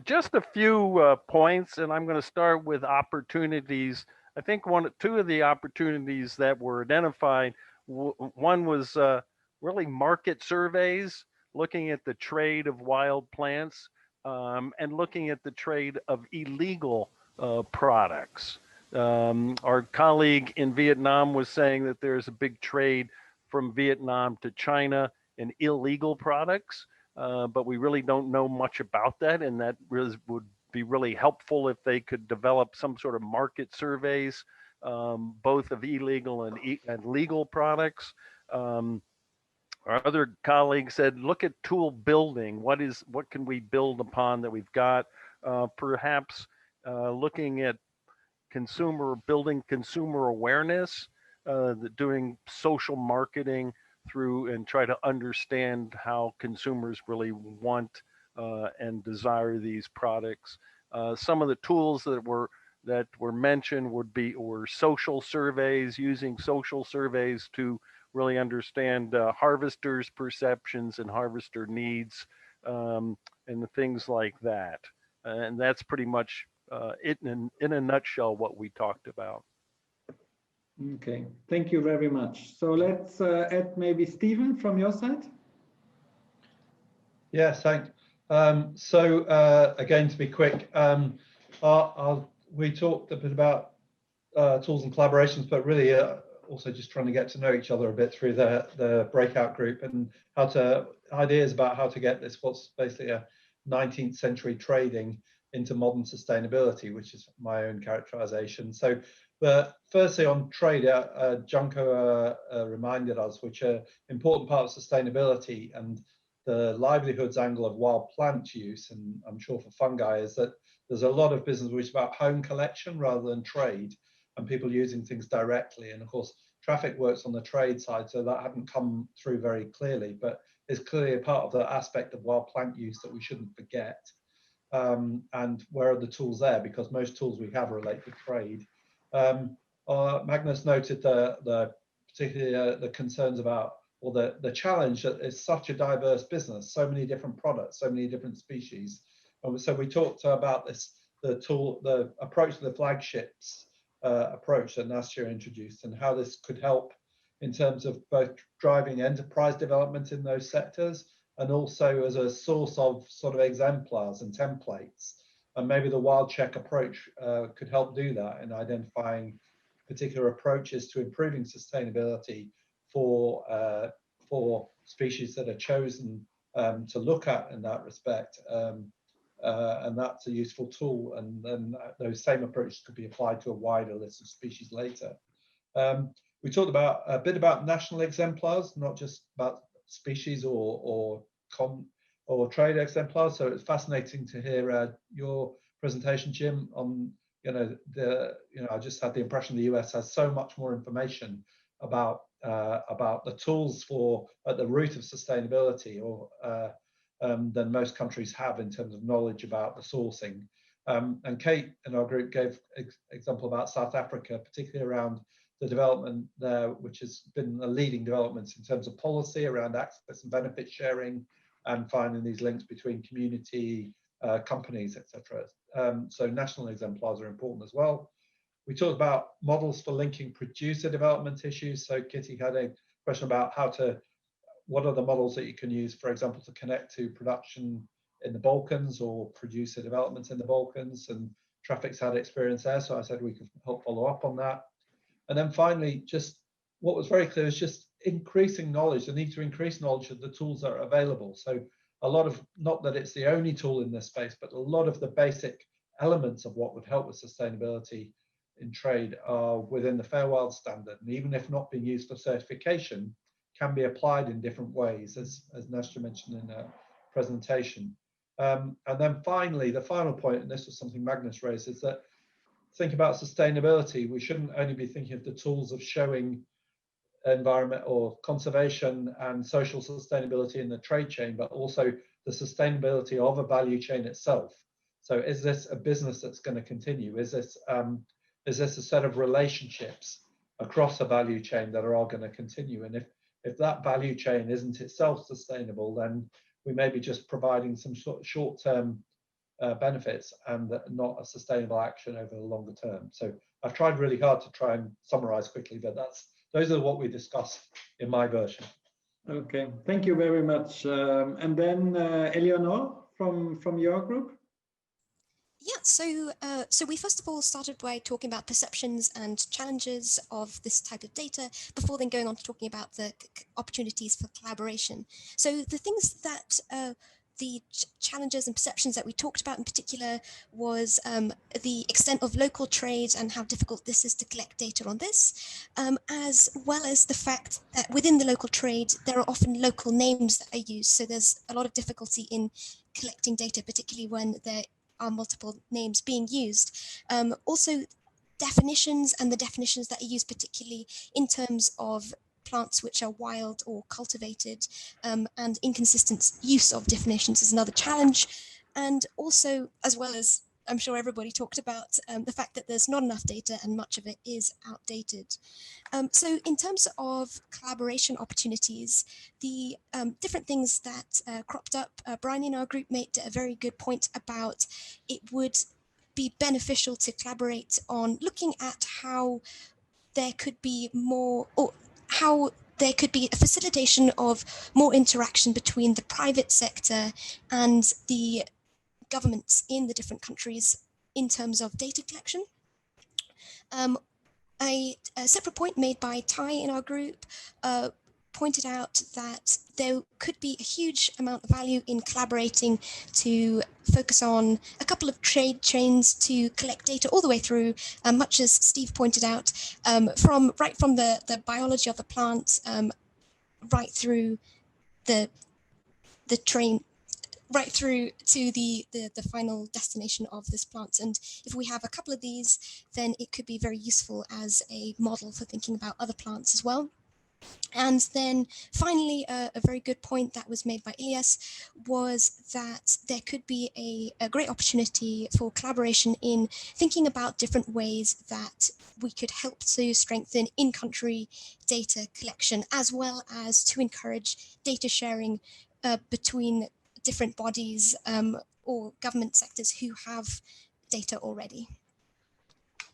Just a few points, and I'm going to start with opportunities. I think two of the opportunities that were identified, one was really market surveys, looking at the trade of wild plants, and looking at the trade of illegal products. Our colleague in Vietnam was saying that there's a big trade from Vietnam to China in illegal products, but we really don't know much about that, and that would be really helpful if they could develop some sort of market surveys, both of illegal and legal products. Our other colleague said, look at tool building. What can we build upon that we've got? Perhaps looking at building consumer awareness, doing social marketing through and try to understand how consumers really want and desire these products. Some of the tools that were mentioned were social surveys, using social surveys to really understand harvesters' perceptions and harvester needs, and things like that. And that's pretty much it in a nutshell what we talked about. Okay, thank you very much. So let's add maybe Stephen from your side. Yes, thanks. So again, to be quick, we talked a bit about tools and collaborations, but really also just trying to get to know each other a bit through the breakout group, and ideas about how to get this, what's basically a 19th century trading into modern sustainability, which is my own characterization. So firstly on trade, Junko reminded us, which are important part of sustainability, and the livelihoods angle of wild plant use, and I'm sure for fungi, is that there's a lot of business which is about home collection rather than trade, and people using things directly. And of course, Traffic works on the trade side, so that hadn't come through very clearly, but it's clearly a part of the aspect of wild plant use that we shouldn't forget. and where are the tools there, because most tools we have relate to trade. Magnus noted particularly the concerns about, or the challenge that it's such a diverse business, so many different products, so many different species. And so we talked about the approach to the flagships approach that Nastia introduced, and how this could help in terms of both driving enterprise development in those sectors, and also as a source of sort of exemplars and templates. And maybe the wild check approach could help do that in identifying particular approaches to improving sustainability for species that are chosen to look at in that respect. And that's a useful tool. And then those same approaches could be applied to a wider list of species later. We talked a bit about national exemplars, not just about species or trade exemplars. So it's fascinating to hear your presentation, Jim, on I just had the impression the US has so much more information about the tools at the root of sustainability, or than most countries have in terms of knowledge about the sourcing. And Kate in our group gave example about South Africa, particularly around the development there, which has been a leading development in terms of policy around access and benefit sharing, and finding these links between community, companies, etc. So national exemplars are important as well. We talked about models for linking producer development issues. So Kitty had a question about what are the models that you can use, for example, to connect to production in the Balkans or producer development in the Balkans, and Traffic's had experience there. So I said we could help follow up on that. And then finally, just what was very clear is just increasing knowledge, the need to increase knowledge of the tools that are available. So a lot of, not that it's the only tool in this space, but a lot of the basic elements of what would help with sustainability in trade are within the Fair Wild standard. And even if not being used for certification, can be applied in different ways, as Nastia mentioned in her presentation. And then finally, the final point, and this was something Magnus raised, is that think about sustainability. We shouldn't only be thinking of the tools of showing environment or conservation and social sustainability in the trade chain, but also the sustainability of a value chain itself. So is this a business that's going to continue? Is this a set of relationships across a value chain that are all going to continue? And if that value chain isn't itself sustainable, then we may be just providing some sort of short-term benefits and not a sustainable action over the longer term. So I've tried really hard to try and summarize quickly, but those are what we discussed in my version. Okay, thank you very much. And then Eleanor from your group. Yeah, so we first of all started by talking about perceptions and challenges of this type of data, before then going on to talking about the opportunities for collaboration. So the things that the challenges and perceptions that we talked about in particular was the extent of local trade and how difficult this is to collect data on this, as well as the fact that within the local trade, there are often local names that are used. So there's a lot of difficulty in collecting data, particularly when there are multiple names being used. Also, definitions and the definitions that are used, particularly in terms of plants which are wild or cultivated, and inconsistent use of definitions is another challenge. And also, as well as I'm sure everybody talked about, the fact that there's not enough data and much of it is outdated. So in terms of collaboration opportunities, the different things that cropped up, Brian in our group made a very good point about it would be beneficial to collaborate on looking at how there could be more, or how there could be a facilitation of more interaction between the private sector and the governments in the different countries in terms of data collection. A separate point made by Ty in our group pointed out that there could be a huge amount of value in collaborating to focus on a couple of trade chains to collect data all the way through, much as Steve pointed out, right from the biology of the plant, right through the train, right through to the final destination of this plant. And if we have a couple of these, then it could be very useful as a model for thinking about other plants as well. And then finally, a very good point that was made by Ilyas was that there could be a great opportunity for collaboration in thinking about different ways that we could help to strengthen in-country data collection, as well as to encourage data sharing between different bodies or government sectors who have data already.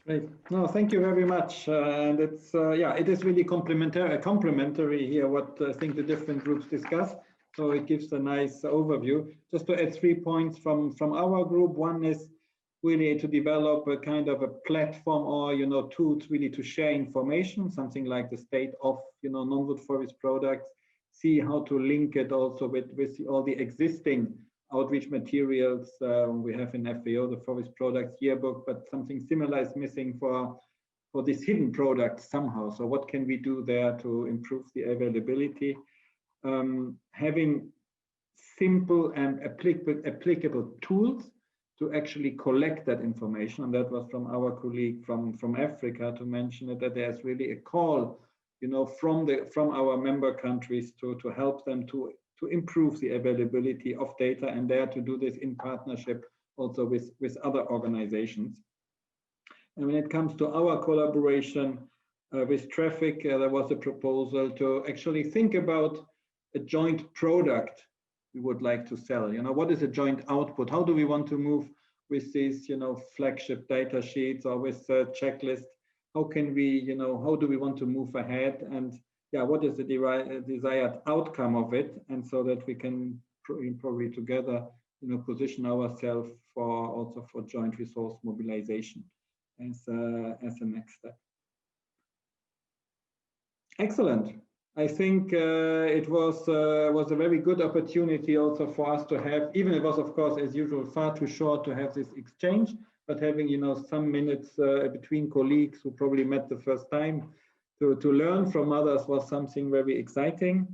Great. No, thank you very much. And it's yeah, it is really complementary here what I think the different groups discuss. So it gives a nice overview. Just to add 3 points from our group. One is really to develop a kind of a platform or tools really to share information, something like the state of non-wood forest products. See how to link it also with all the existing outreach materials we have in FAO, the Forest Products Yearbook, but something similar is missing for this hidden product somehow. So what can we do there to improve the availability? Having simple and applicable tools to actually collect that information, and that was from our colleague from Africa to mention it, that there's really a call from our member countries to help them to improve the availability of data, and there to do this in partnership also with other organizations. And when it comes to our collaboration with Traffic, there was a proposal to actually think about a joint product we would like to sell. What is a joint output? How do we want to move with these, flagship data sheets or with a checklist? How can we, how do we want to move ahead? And yeah, what is the desired outcome of it? And so that we can probably together, position ourselves also for joint resource mobilization as a next step. Excellent. I think it was a very good opportunity also for us to have, even it was of course as usual far too short to have this exchange, but having some minutes between colleagues who probably met the first time to learn from others was something very exciting.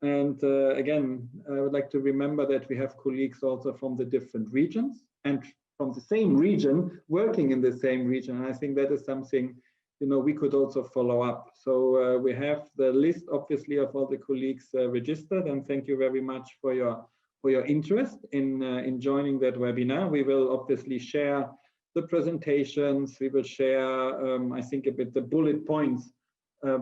And again, I would like to remember that we have colleagues also from the different regions and from the same region working in the same region. And I think that is something we could also follow up. So we have the list obviously of all the colleagues registered, and thank you very much for your interest in joining that webinar. We will obviously share the presentations. We will share I think a bit the bullet points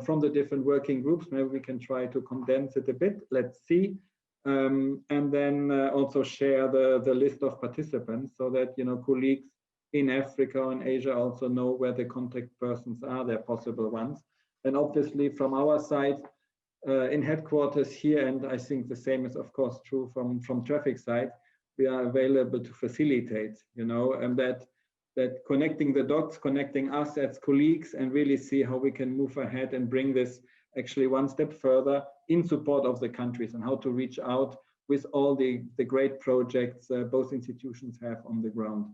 from the different working groups. Maybe we can try to condense it a bit. Let's see. And then also share the list of participants so that colleagues in Africa and Asia also know where the contact persons are, their possible ones. And obviously from our side in headquarters here, and I think the same is of course true from Traffic side, we are available to facilitate, and that connecting the dots, connecting us as colleagues, and really see how we can move ahead and bring this actually one step further in support of the countries, and how to reach out with all the great projects both institutions have on the ground.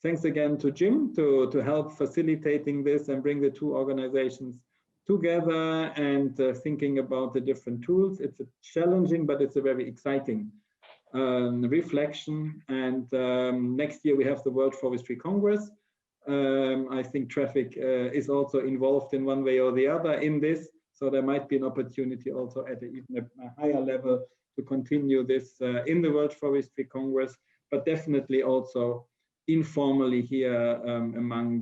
Thanks again to Jim to help facilitating this and bring the two organizations together and thinking about the different tools. It's a challenging, but it's a very exciting reflection. And next year we have the World Forestry Congress. I think Traffic is also involved in one way or the other in this. So there might be an opportunity also at even a higher level to continue this in the World Forestry Congress, but definitely also informally here among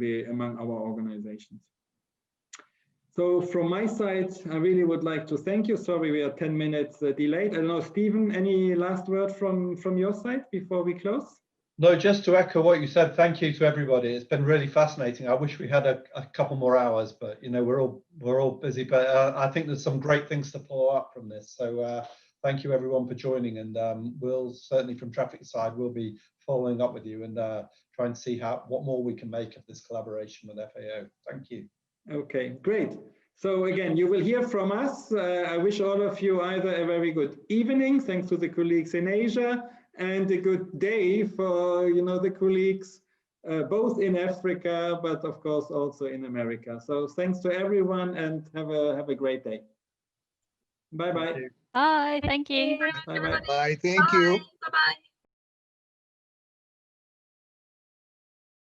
our organizations. So from my side, I really would like to thank you. Sorry, we are 10 minutes delayed. I don't know, Stephen, any last word from your side before we close? No, just to echo what you said, thank you to everybody. It's been really fascinating. I wish we had a couple more hours, but we're all busy. But I think there's some great things to follow up from this. So thank you everyone for joining, and we'll certainly from Traffic side we'll be following up with you and try and see what more we can make of this collaboration with FAO. Thank you. Okay, great. So again, you will hear from us. I wish all of you either a very good evening, thanks to the colleagues in Asia, and a good day for the colleagues both in Africa, but of course also in America. So thanks to everyone, and have a great day. Bye bye. Bye. Thank you. Bye bye. Bye. Thank you. Bye bye.